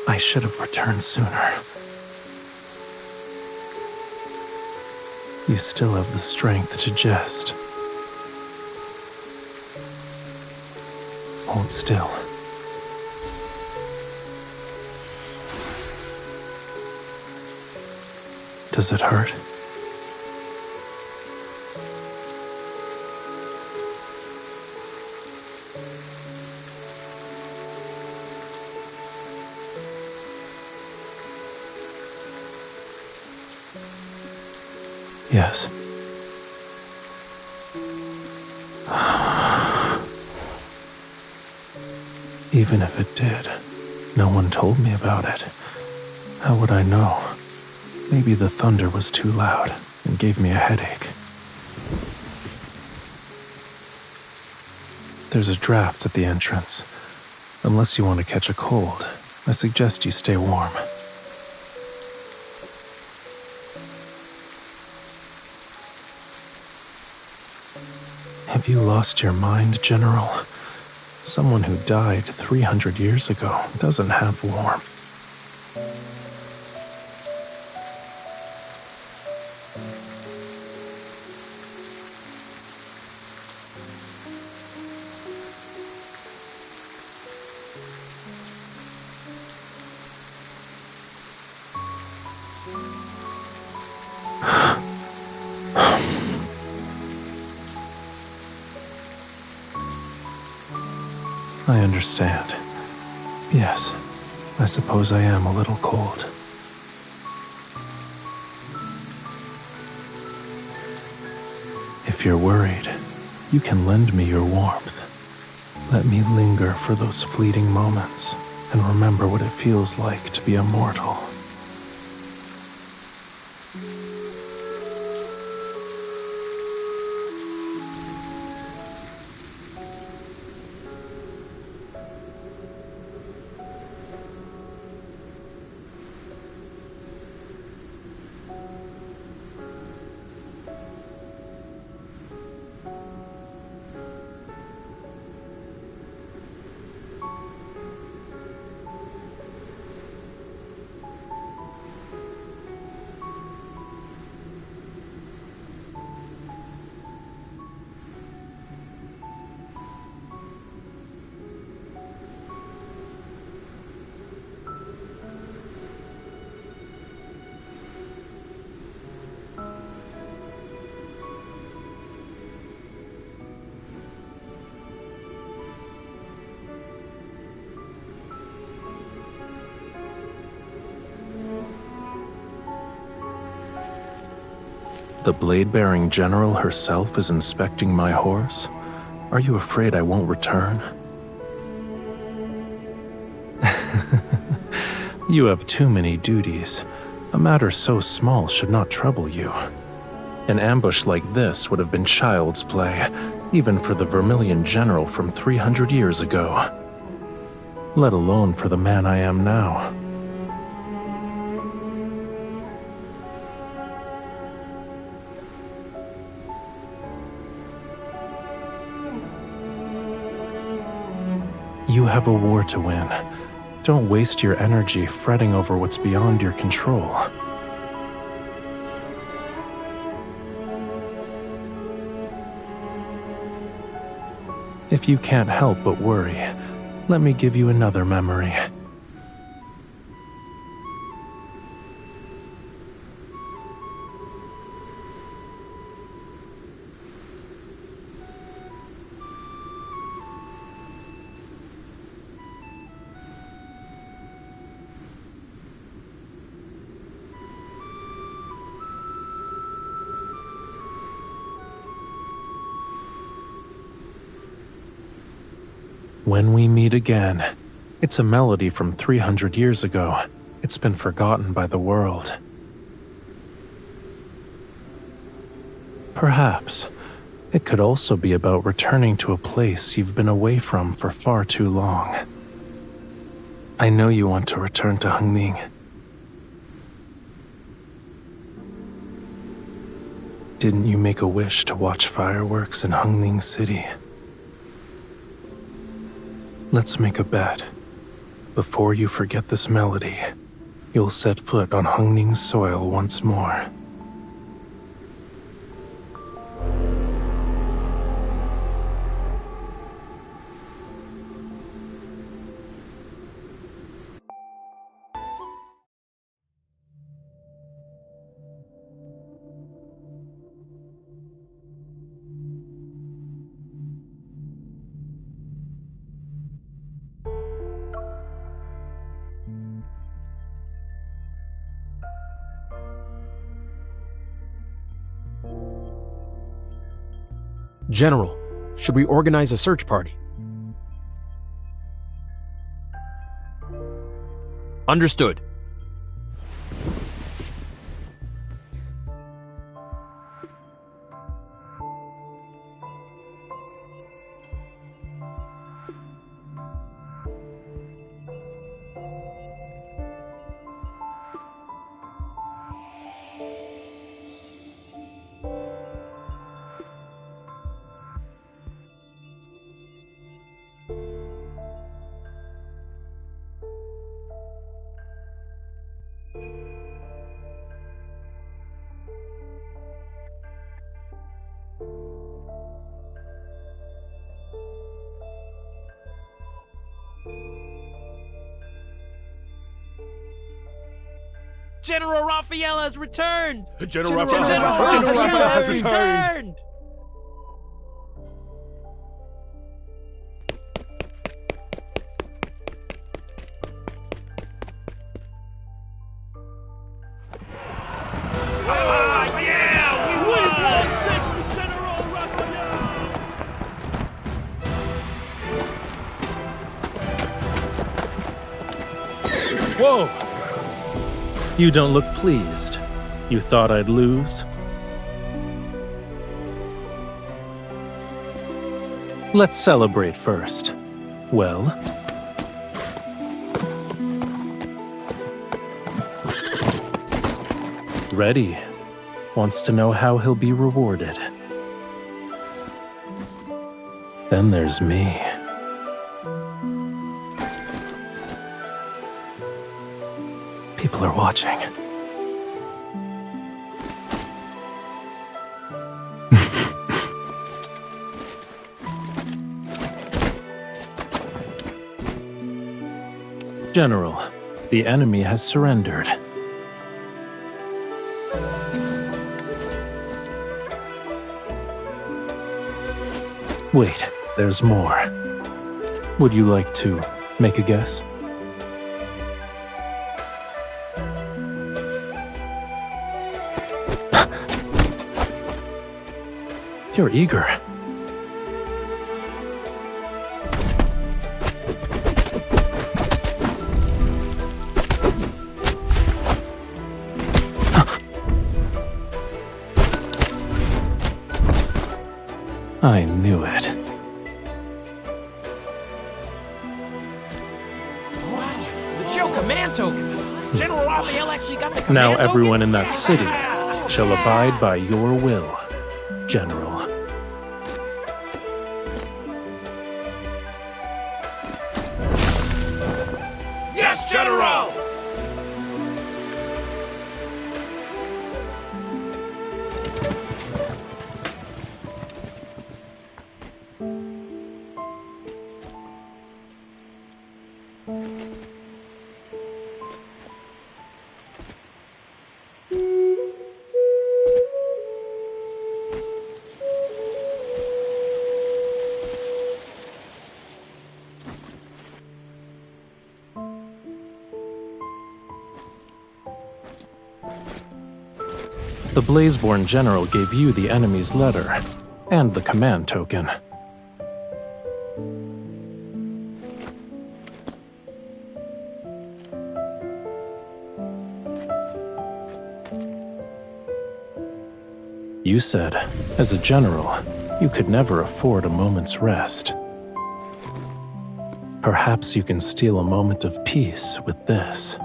I should have returned sooner. You still have the strength to jest. Hold still. Does it hurt? Yes. Even if it did, no one told me about it. How would I know? Maybe the thunder was too loud and gave me a headache. There's a draft at the entrance. Unless you want to catch a cold, I suggest you stay warm. Have you lost your mind, General? Someone who died 300 years ago doesn't have warmth. I understand. Yes, I suppose I am a little cold. If you're worried, you can lend me your warmth. Let me linger for those fleeting moments and remember what it feels like to be immortal. The blade-bearing general herself is inspecting my horse? Are you afraid I won't return? You have too many duties. A matter so small should not trouble you. An ambush like this would have been child's play, even for the Vermilion general from 300 years ago. Let alone for the man I am now. You have a war to win. Don't waste your energy fretting over what's beyond your control. If you can't help but worry, let me give you another memory. When we meet again, it's a melody from 300 years ago. It's been forgotten by the world. Perhaps it could also be about returning to a place you've been away from for far too long. I know you want to return to Hengning. Didn't you make a wish to watch fireworks in Hengning City? Let's make a bet. Before you forget this melody, you'll set foot on Hengning's soil once more. General, should we organize a search party? Understood. General Rafayel has returned! General Rafayel has returned! Whoa! You don't look pleased. You thought I'd lose? Let's celebrate first. Well? Reddy wants to know how he'll be rewarded. Then there's me. People are watching. General, the enemy has surrendered. Wait, there's more. Would you like to make a guess? You're eager. I knew it. The Joe Command token! General Rafayel actually got the command Now token? everyone in that city shall abide by your will, General. Yes, General! The Blazeborn General gave you the enemy's letter and the command token. You said, as a general, you could never afford a moment's rest. Perhaps you can steal a moment of peace with this.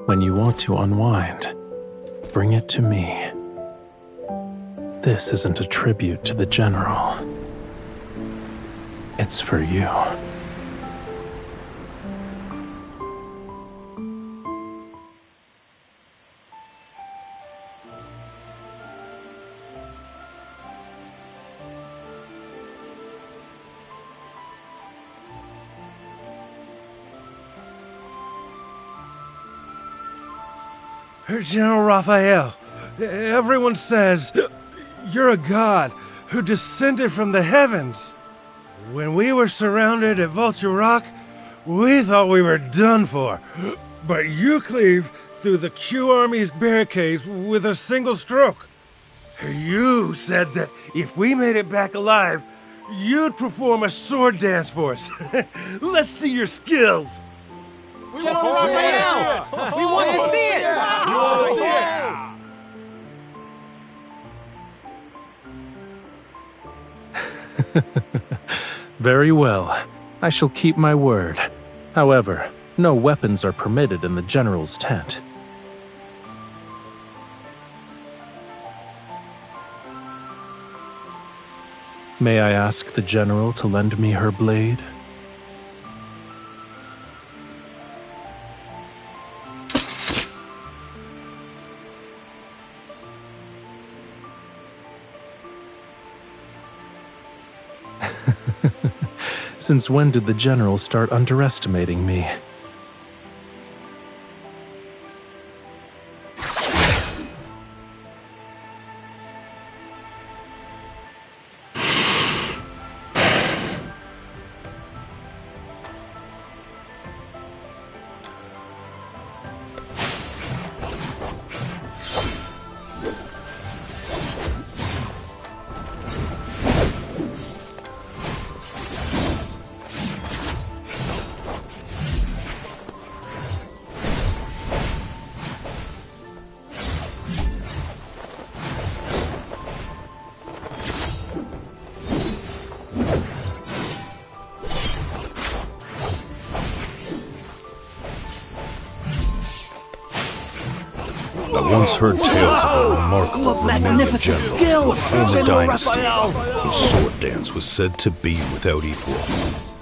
When you want to unwind, bring it to me. This isn't a tribute to the general. It's for you. General Rafayel, everyone says you're a god who descended from the heavens. When we were surrounded at Vulture Rock, we thought we were done for. But you cleave through the Q Army's barricades with a single stroke. You said that if we made it back alive, you'd perform a sword dance for us. Let's see your skills. General Rafayel! We want to see it! We want to see it! Very well. I shall keep my word. However, no weapons are permitted in the general's tent. May I ask the general to lend me her blade? Since when did the general start underestimating me? I once heard tales of a remarkable remembered general of a former dynasty whose sword dance was said to be without equal.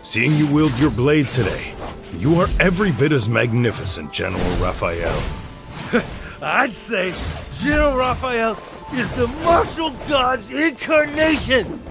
Seeing you wield your blade today, you are every bit as magnificent, General Rafayel. I'd say General Rafayel is the martial god's incarnation!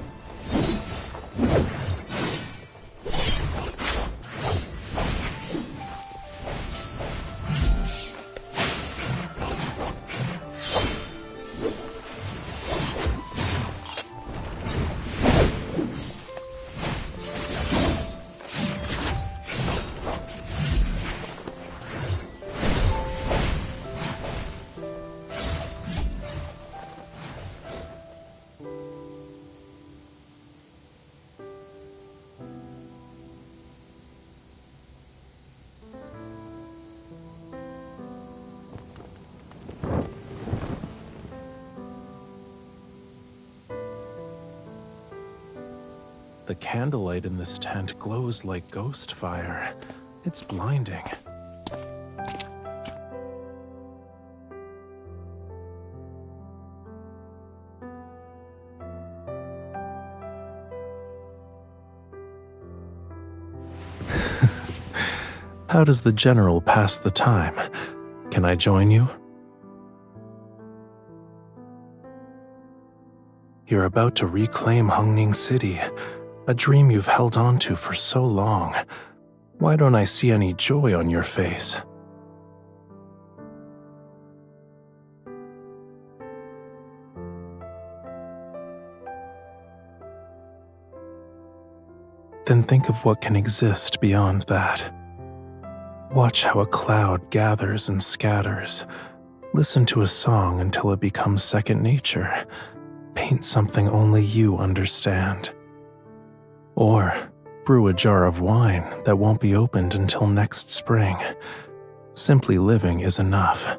The candlelight in this tent glows like ghost fire. It's blinding. How does the general pass the time? Can I join you? You're about to reclaim Hungning City, a dream you've held on to for so long. Why don't I see any joy on your face? Then think of what can exist beyond that. Watch how a cloud gathers and scatters. Listen to a song until it becomes second nature. Paint something only you understand. Or brew a jar of wine that won't be opened until next spring. Simply living is enough.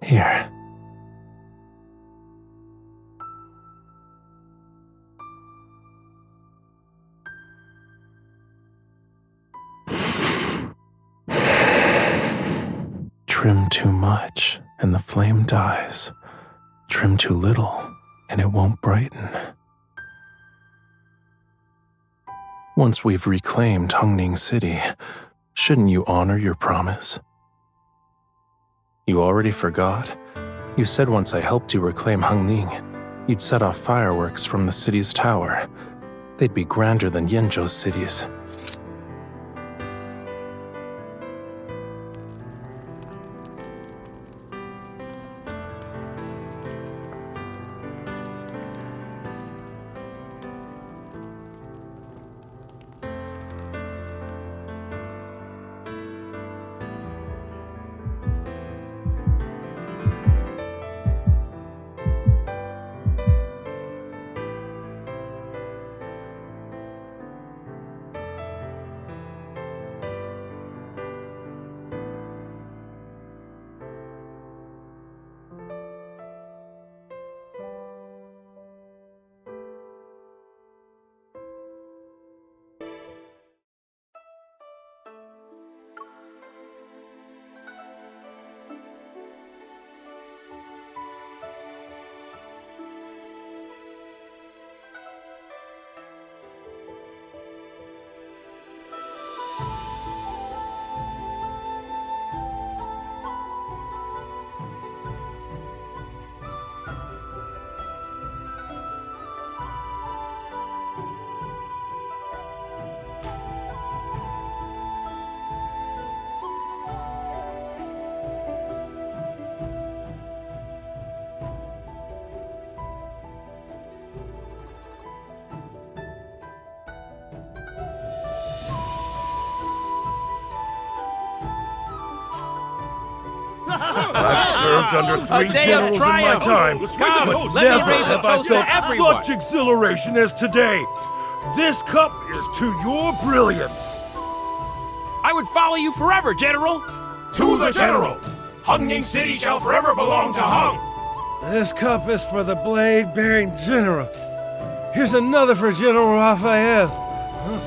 Here. Trim too much, and the flame dies. Trim too little, and it won't brighten. Once we've reclaimed Hungning City, shouldn't you honor your promise? You already forgot? You said once I helped you reclaim Hungning, you'd set off fireworks from the city's tower. They'd be grander than Yenzhou's cities. I've served under 3 generals in my time, but never have I felt such exhilaration as today. This cup is to your brilliance. I would follow you forever, General! To the General! Hungning City shall forever belong to Hung! This cup is for the blade-bearing general. Here's another for General Rafayel. Huh?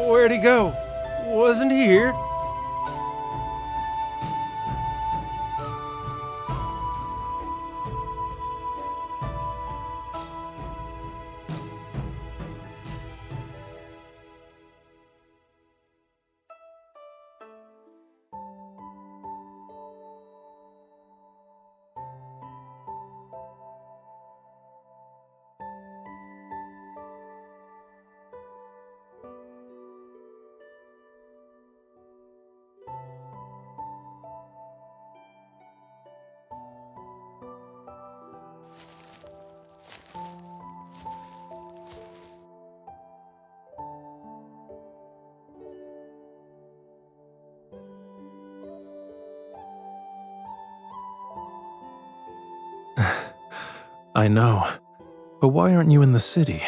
Where'd he go? Wasn't he here? I know, but why aren't you in the city?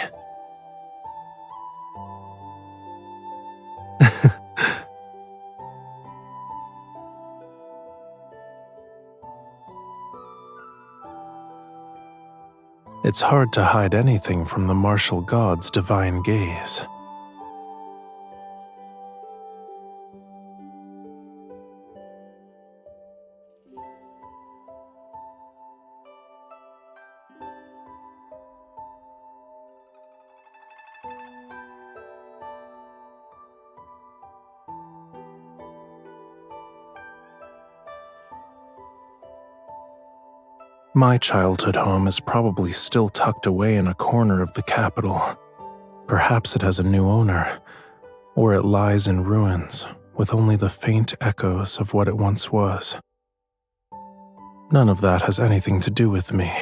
It's hard to hide anything from the martial god's divine gaze. My childhood home is probably still tucked away in a corner of the capital. Perhaps it has a new owner, or it lies in ruins with only the faint echoes of what it once was. None of that has anything to do with me.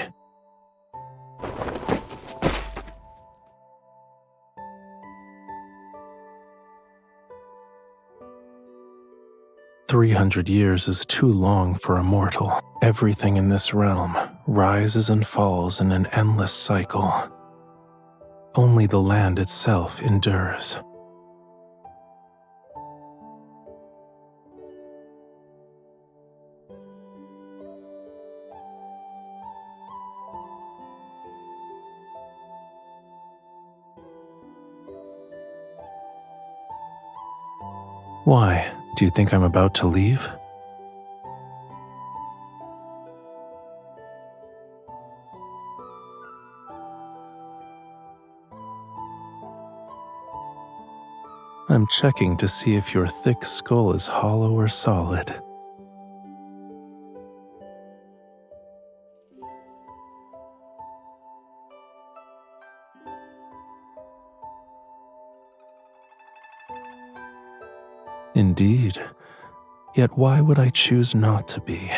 "300 years is too long for a mortal. Everything in this realm rises and falls in an endless cycle. Only the land itself endures." Why? Do you think I'm about to leave? I'm checking to see if your thick skull is hollow or solid. Indeed. Yet why would I choose not to be?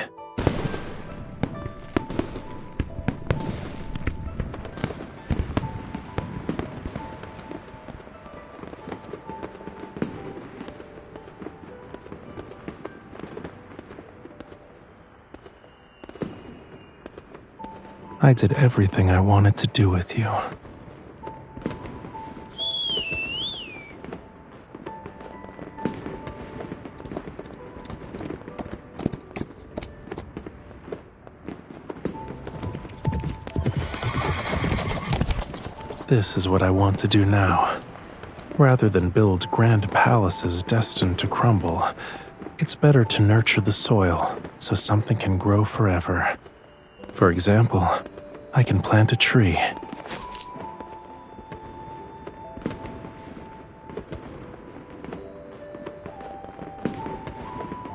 I did everything I wanted to do with you. This is what I want to do now. Rather than build grand palaces destined to crumble, it's better to nurture the soil so something can grow forever. For example, I can plant a tree.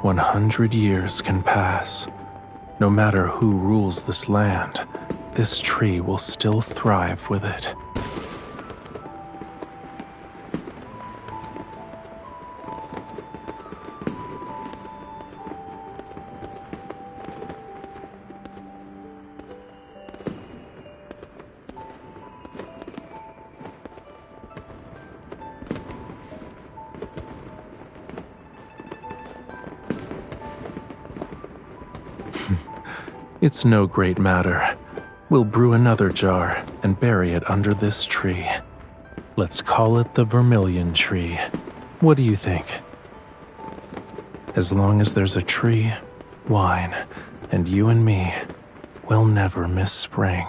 "100 years can pass. No matter who rules this land, this tree will still thrive with it." It's no great matter. We'll brew another jar and bury it under this tree. Let's call it the Vermilion Tree. What do you think? As long as there's a tree, wine, and you and me, we'll never miss spring.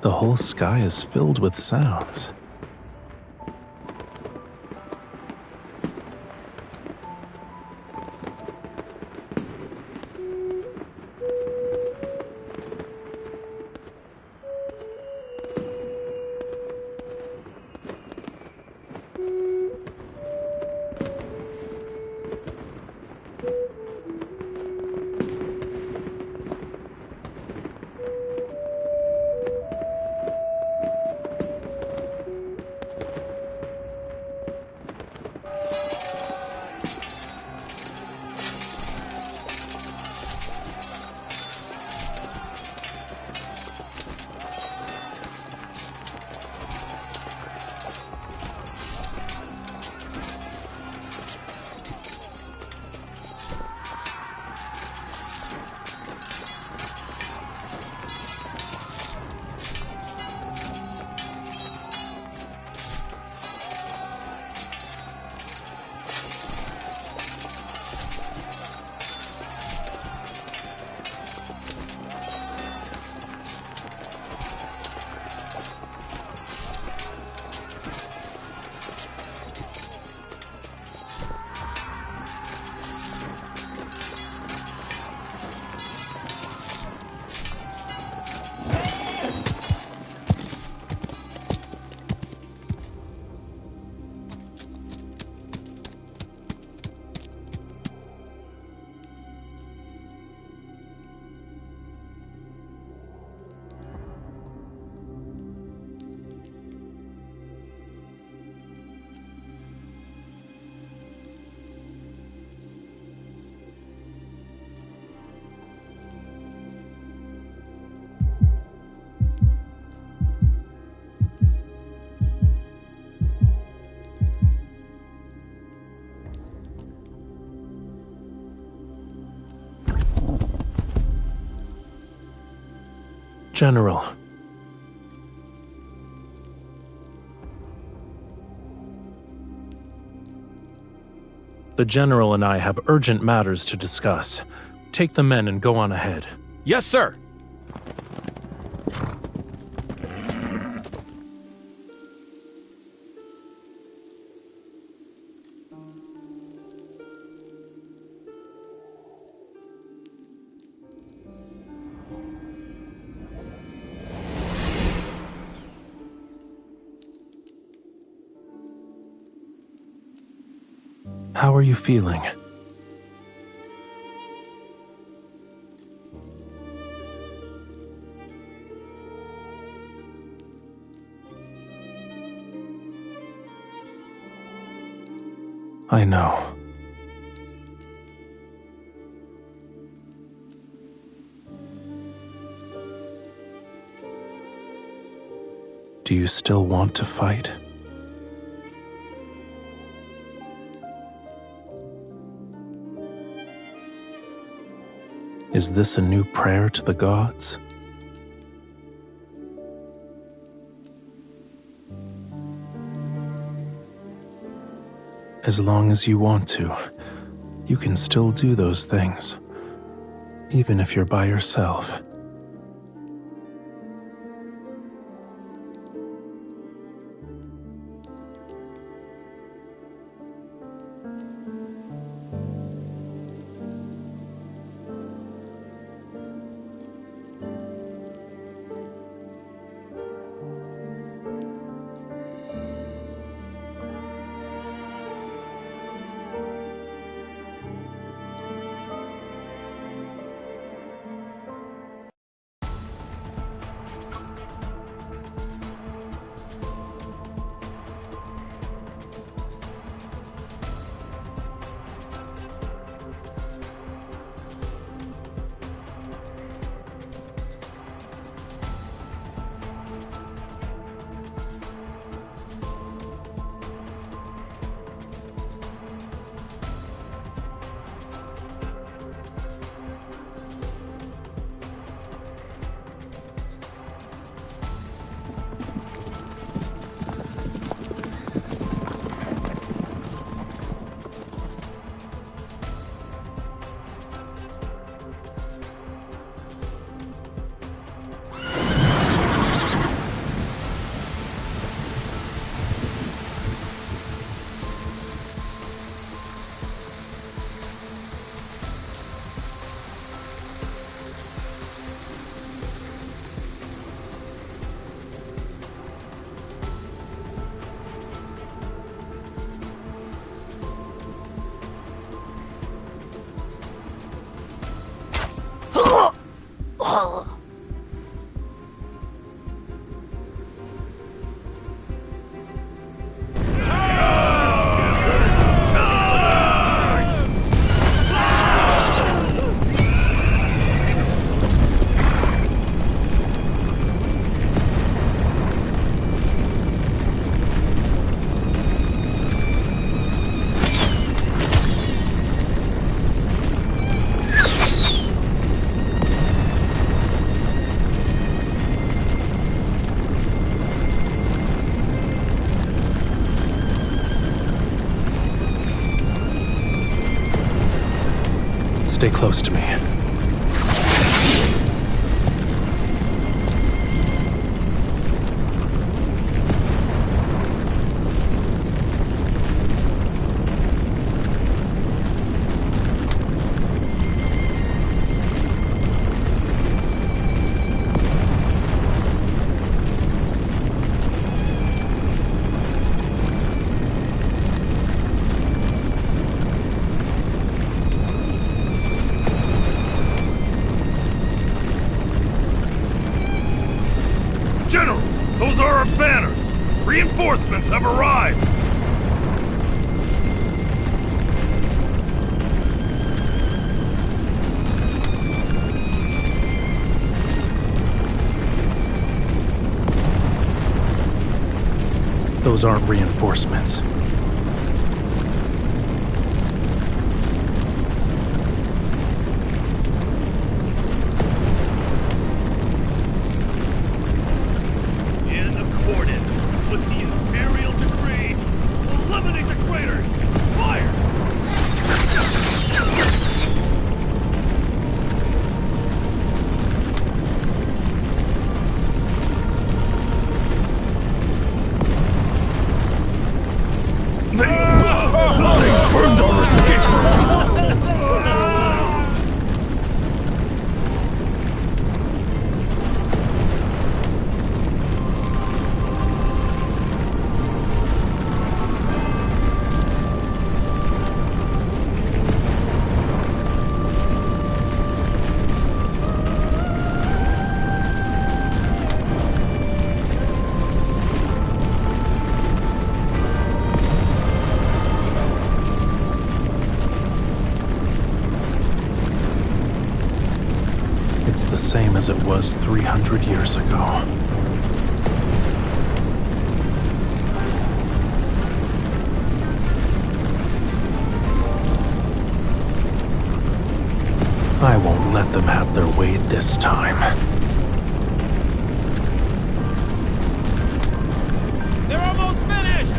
The whole sky is filled with sounds. General. The General and I have urgent matters to discuss. Take the men and go on ahead. Yes, sir. How are you feeling? I know. Do you still want to fight? Is this a new prayer to the gods? As long as you want to, you can still do those things, even if you're by yourself. Stay close to me. General, those are our banners! Reinforcements have arrived! Those aren't reinforcements. In accordance with the Imperial decree, eliminate the traitors! Fire! it's the same as it was 300 years ago. I won't let them have their way this time. They're almost finished!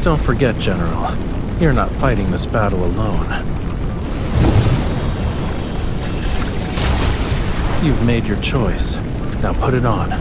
Don't forget, General, you're not fighting this battle alone. You've made your choice. Now put it on.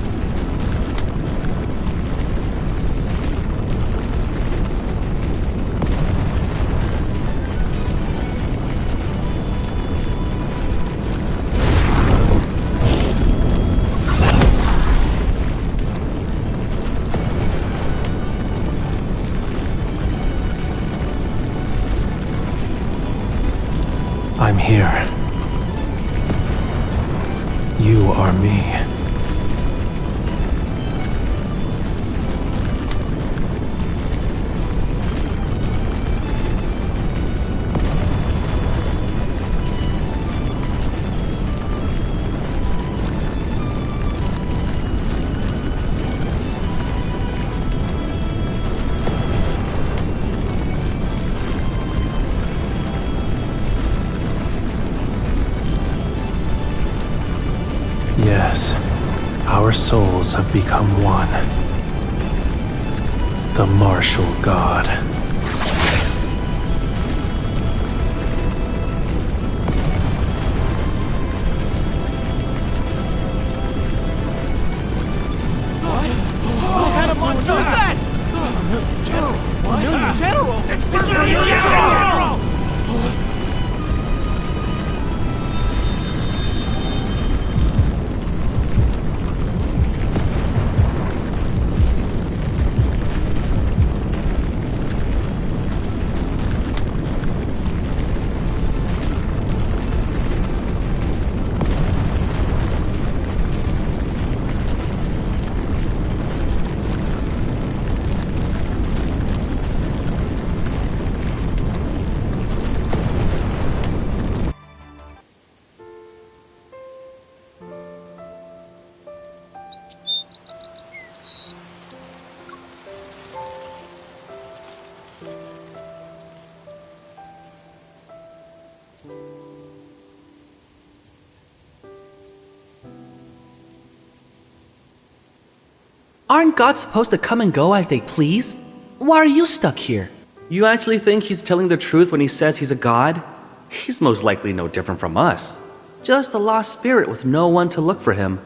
I'm here. You are me. Yes, our souls have become one. The martial god. What kind of monster is that? General! What? General! It's General! Aren't gods supposed to come and go as they please? Why are you stuck here? You actually think he's telling the truth when he says he's a god? He's most likely no different from us. Just a lost spirit with no one to look for him.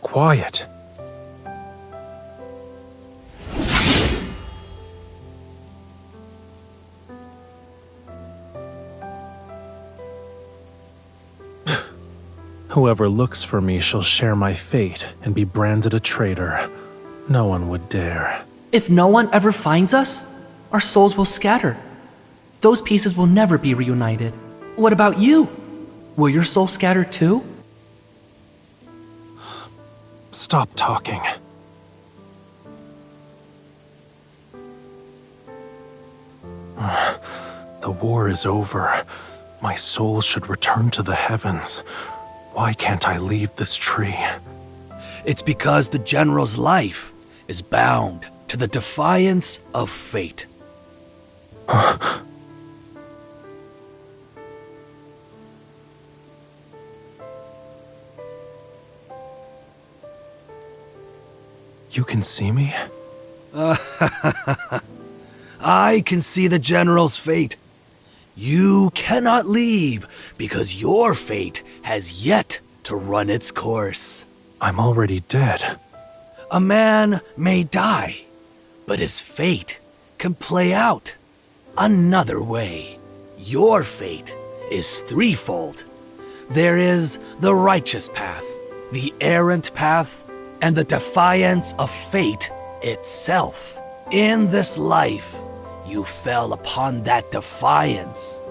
Quiet. Whoever looks for me shall share my fate and be branded a traitor. No one would dare. If no one ever finds us, our souls will scatter. Those pieces will never be reunited. What about you? Will your soul scatter too? Stop talking. The war is over. My soul should return to the heavens. Why can't I leave this tree? It's because the General's life is bound to the defiance of fate. You can see me? I can see the general's fate. You cannot leave because your fate has yet to run its course. I'm already dead. A man may die, but his fate can play out another way. Your fate is threefold. There is the righteous path, the errant path, and the defiance of fate itself. In this life, you fell upon that defiance.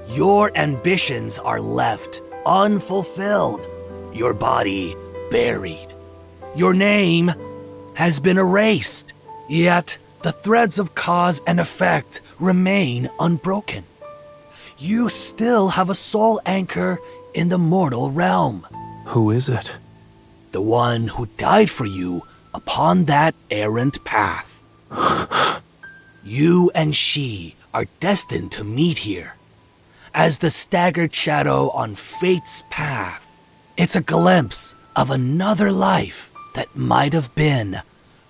Your ambitions are left unfulfilled, your body buried. Your name has been erased, yet the threads of cause and effect remain unbroken. You still have a soul anchor in the mortal realm. Who is it? The one who died for you upon that errant path. You and she are destined to meet here. As the staggered shadow on fate's path, it's a glimpse of another life that might have been,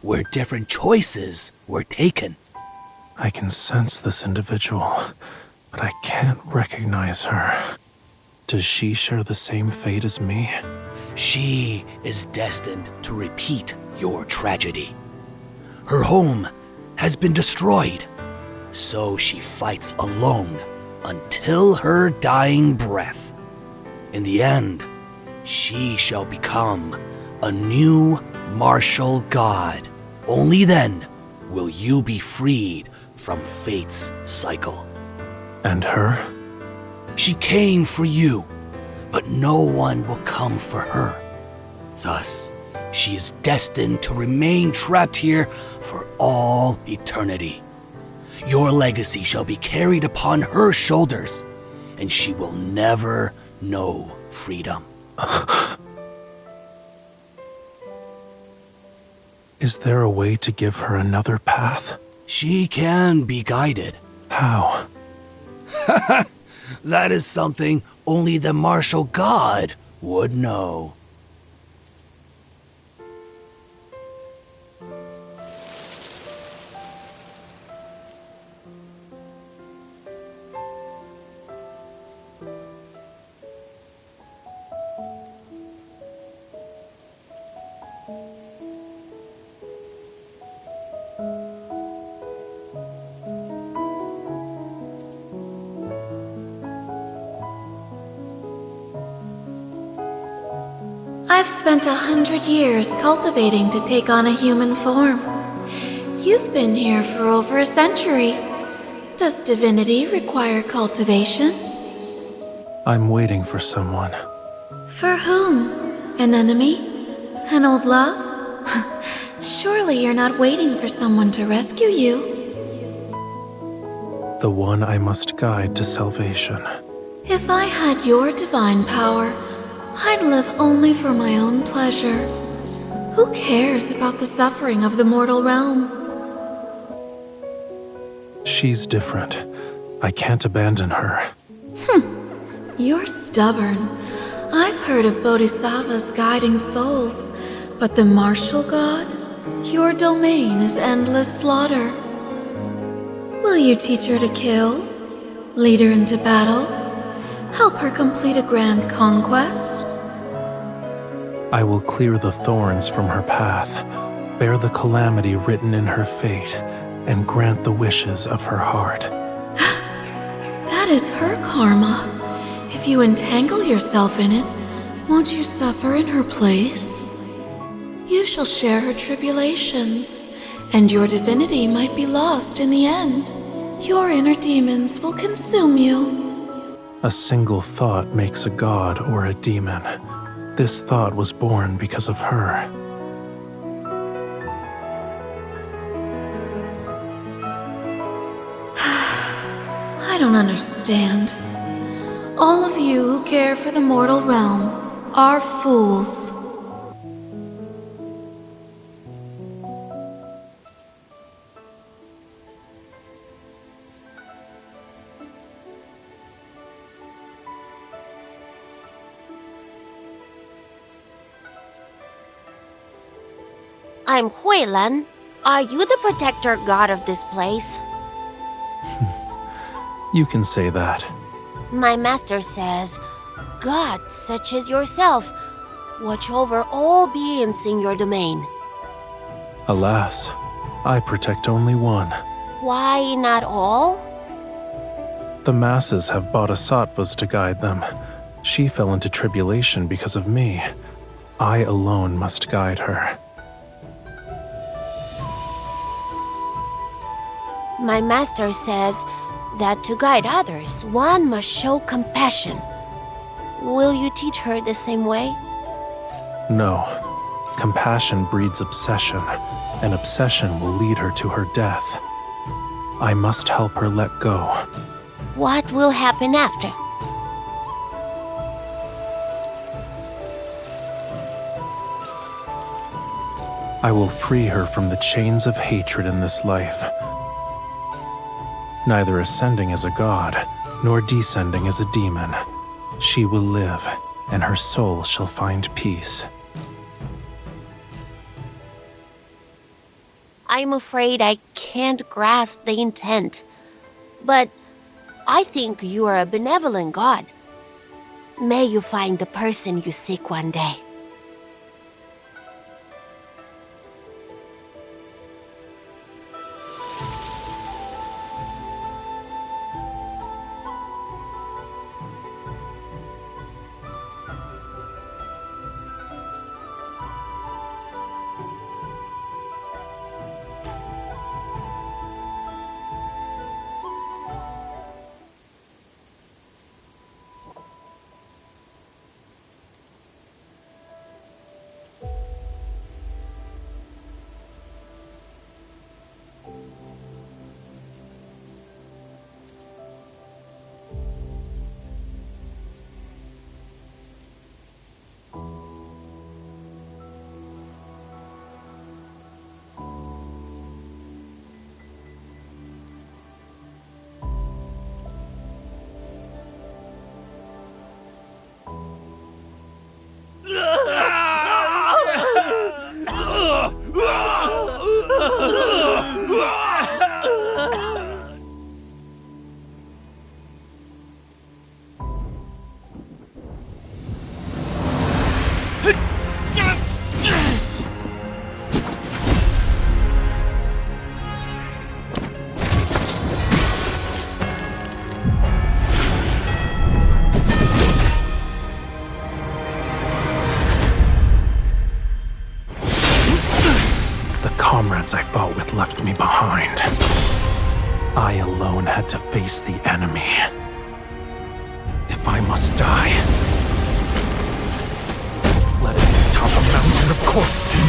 where different choices were taken. I can sense this individual, but I can't recognize her. Does she share the same fate as me? She is destined to repeat your tragedy. Her home has been destroyed, so she fights alone until her dying breath. In the end, she shall become a new martial god. Only then will you be freed from fate's cycle. And her? She came for you, but no one will come for her. Thus, she is destined to remain trapped here for all eternity. Your legacy shall be carried upon her shoulders, and she will never know freedom. Is there a way to give her another path? She can be guided. How? That is something only the martial god would know. I've spent 100 years cultivating to take on a human form. You've been here for over a century. Does divinity require cultivation? I'm waiting for someone. For whom? An enemy? An old love? Surely you're not waiting for someone to rescue you. The one I must guide to salvation. If I had your divine power, I'd live only for my own pleasure. Who cares about the suffering of the mortal realm? She's different. I can't abandon her. You're stubborn. I've heard of bodhisattvas guiding souls, but the martial god? Your domain is endless slaughter. Will you teach her to kill? Lead her into battle? Help her complete a grand conquest? I will clear the thorns from her path, bear the calamity written in her fate, and grant the wishes of her heart. That is her karma. If you entangle yourself in it, won't you suffer in her place? You shall share her tribulations, and your divinity might be lost in the end. Your inner demons will consume you. A single thought makes a god or a demon. This thought was born because of her. I don't understand. All of you who care for the mortal realm are fools. I'm Huilan. Are you the protector god of this place? You can say that. My master says, gods such as yourself watch over all beings in your domain. Alas, I protect only one. Why not all? The masses have bodhisattvas to guide them. She fell into tribulation because of me. I alone must guide her. My master says that to guide others, one must show compassion. Will you teach her the same way? No. Compassion breeds obsession, and obsession will lead her to her death. I must help her let go. What will happen after? I will free her from the chains of hatred in this life. Neither ascending as a god, nor descending as a demon, she will live, and her soul shall find peace. I'm afraid I can't grasp the intent, but I think you are a benevolent god. May you find the person you seek one day. Comrades I fought with left me behind. I alone had to face the enemy. If I must die, let it be atop a mountain of corpses.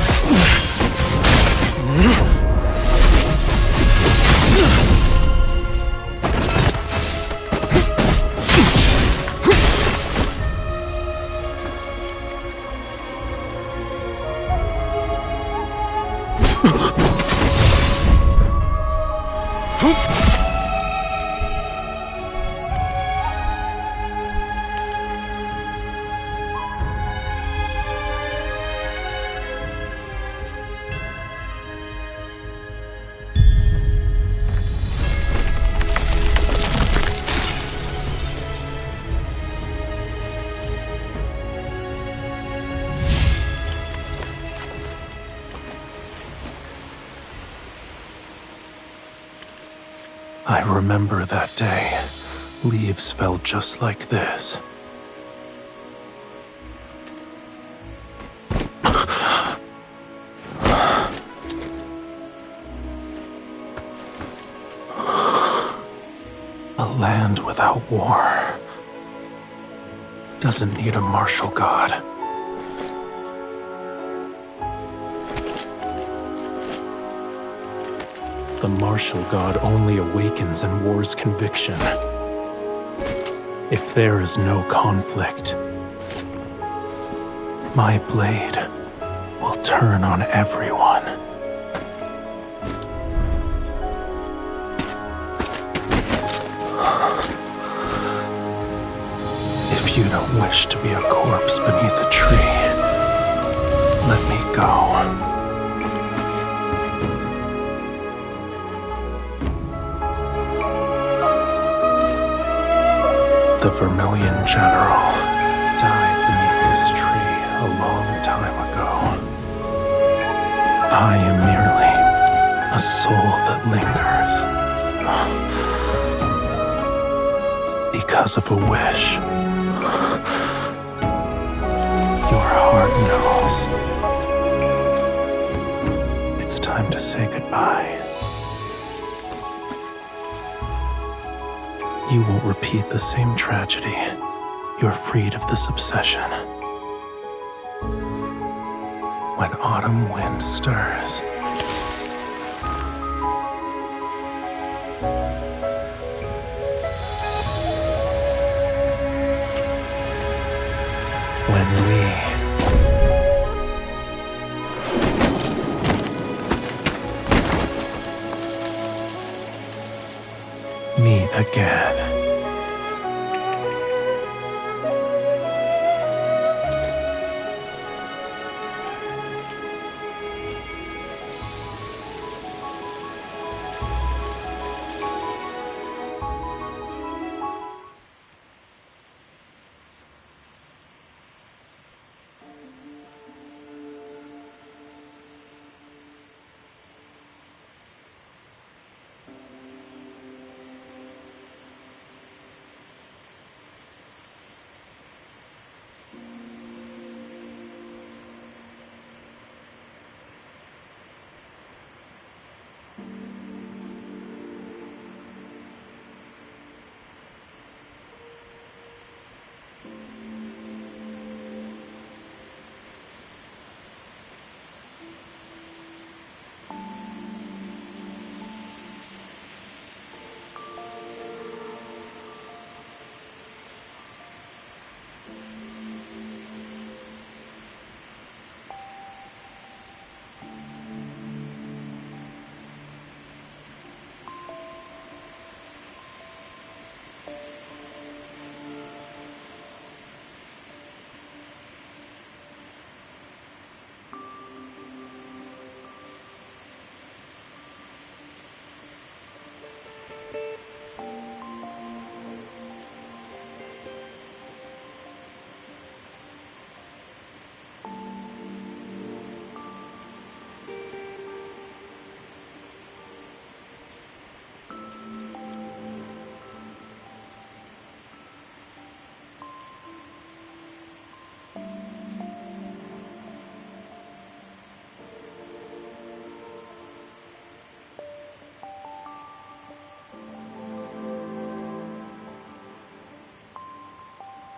I remember that day. Leaves fell just like this. A land without war doesn't need a martial god. The martial god only awakens in war's conviction. If there is no conflict, my blade will turn on everyone. If you don't wish to be a corpse beneath a tree, let me go. The Vermilion General died beneath this tree a long time ago. I am merely a soul that lingers. Because of a wish. Your heart knows. It's time to say goodbye. You won't repeat the same tragedy. You're freed of this obsession. When autumn wind stirs, when we meet again.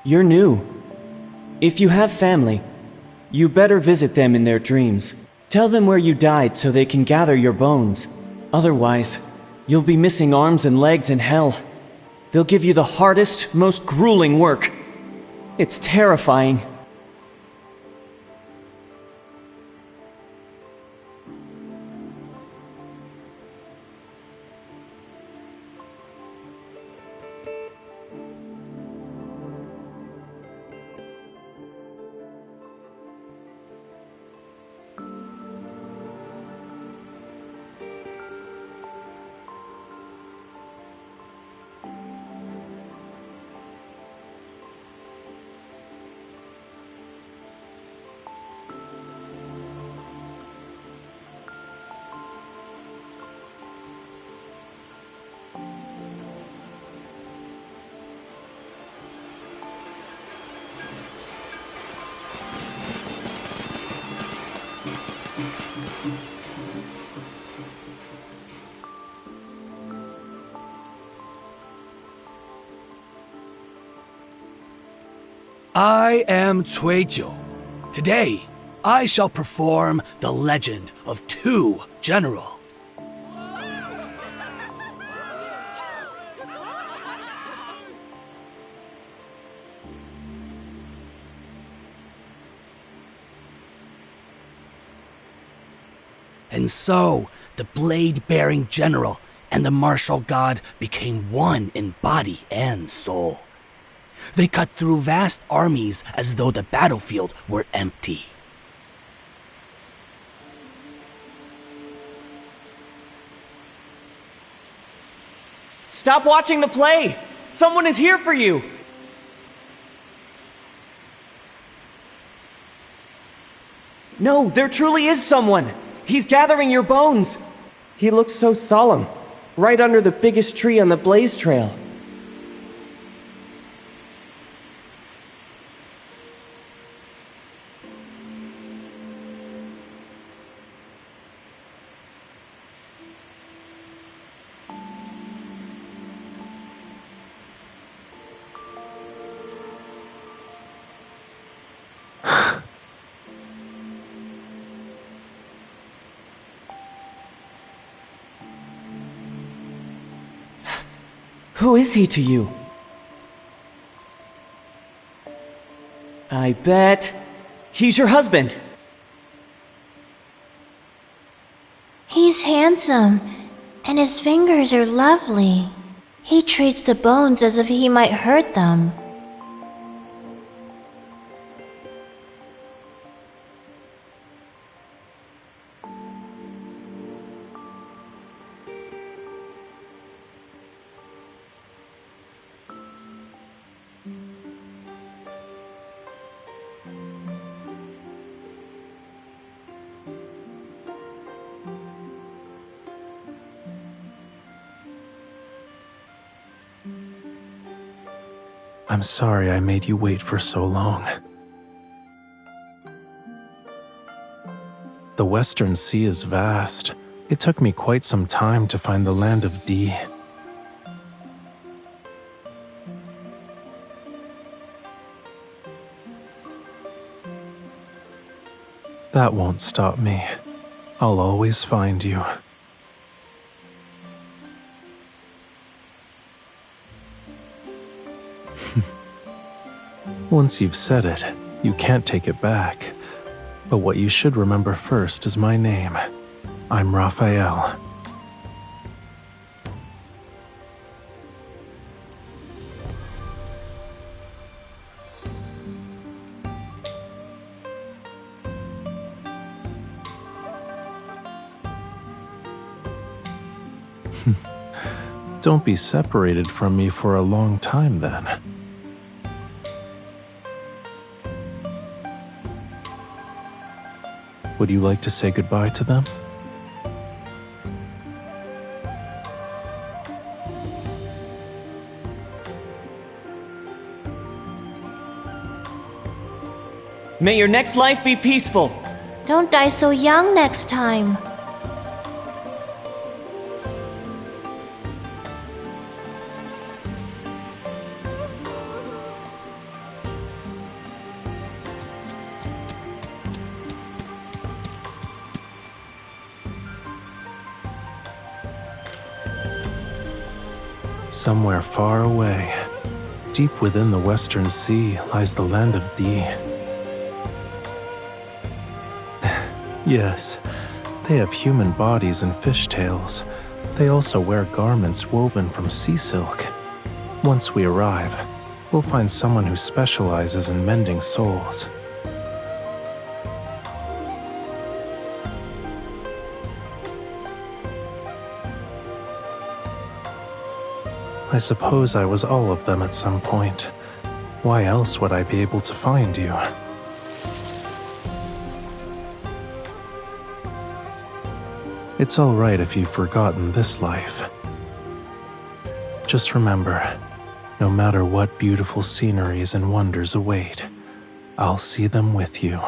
You're new. If you have family, you better visit them in their dreams. Tell them where you died so they can gather your bones. Otherwise, you'll be missing arms and legs in hell. They'll give you the hardest, most grueling work. It's terrifying. I am Cuejo. Today, I shall perform the legend of 2 generals. And so, the blade-bearing general and the martial god became one in body and soul. They cut through vast armies as though the battlefield were empty. Stop watching the play! Someone is here for you! No, there truly is someone! He's gathering your bones! He looks so solemn, right under the biggest tree on the Blaze Trail. Who is he to you? I bet he's your husband. He's handsome, and his fingers are lovely. He treats the bones as if he might hurt them. I'm sorry I made you wait for so long. The Western Sea is vast. It took me quite some time to find the land of D. That won't stop me. I'll always find you. Once you've said it, you can't take it back. But what you should remember first is my name. I'm Rafayel. Don't be separated from me for a long time then. Would you like to say goodbye to them? May your next life be peaceful. Don't die so young next time. Somewhere far away, deep within the Western Sea, lies the land of D. Yes, they have human bodies and fishtails. They also wear garments woven from sea silk. Once we arrive, we'll find someone who specializes in mending souls. I suppose I was all of them at some point. Why else would I be able to find you? It's all right if you've forgotten this life. Just remember, no matter what beautiful sceneries and wonders await, I'll see them with you.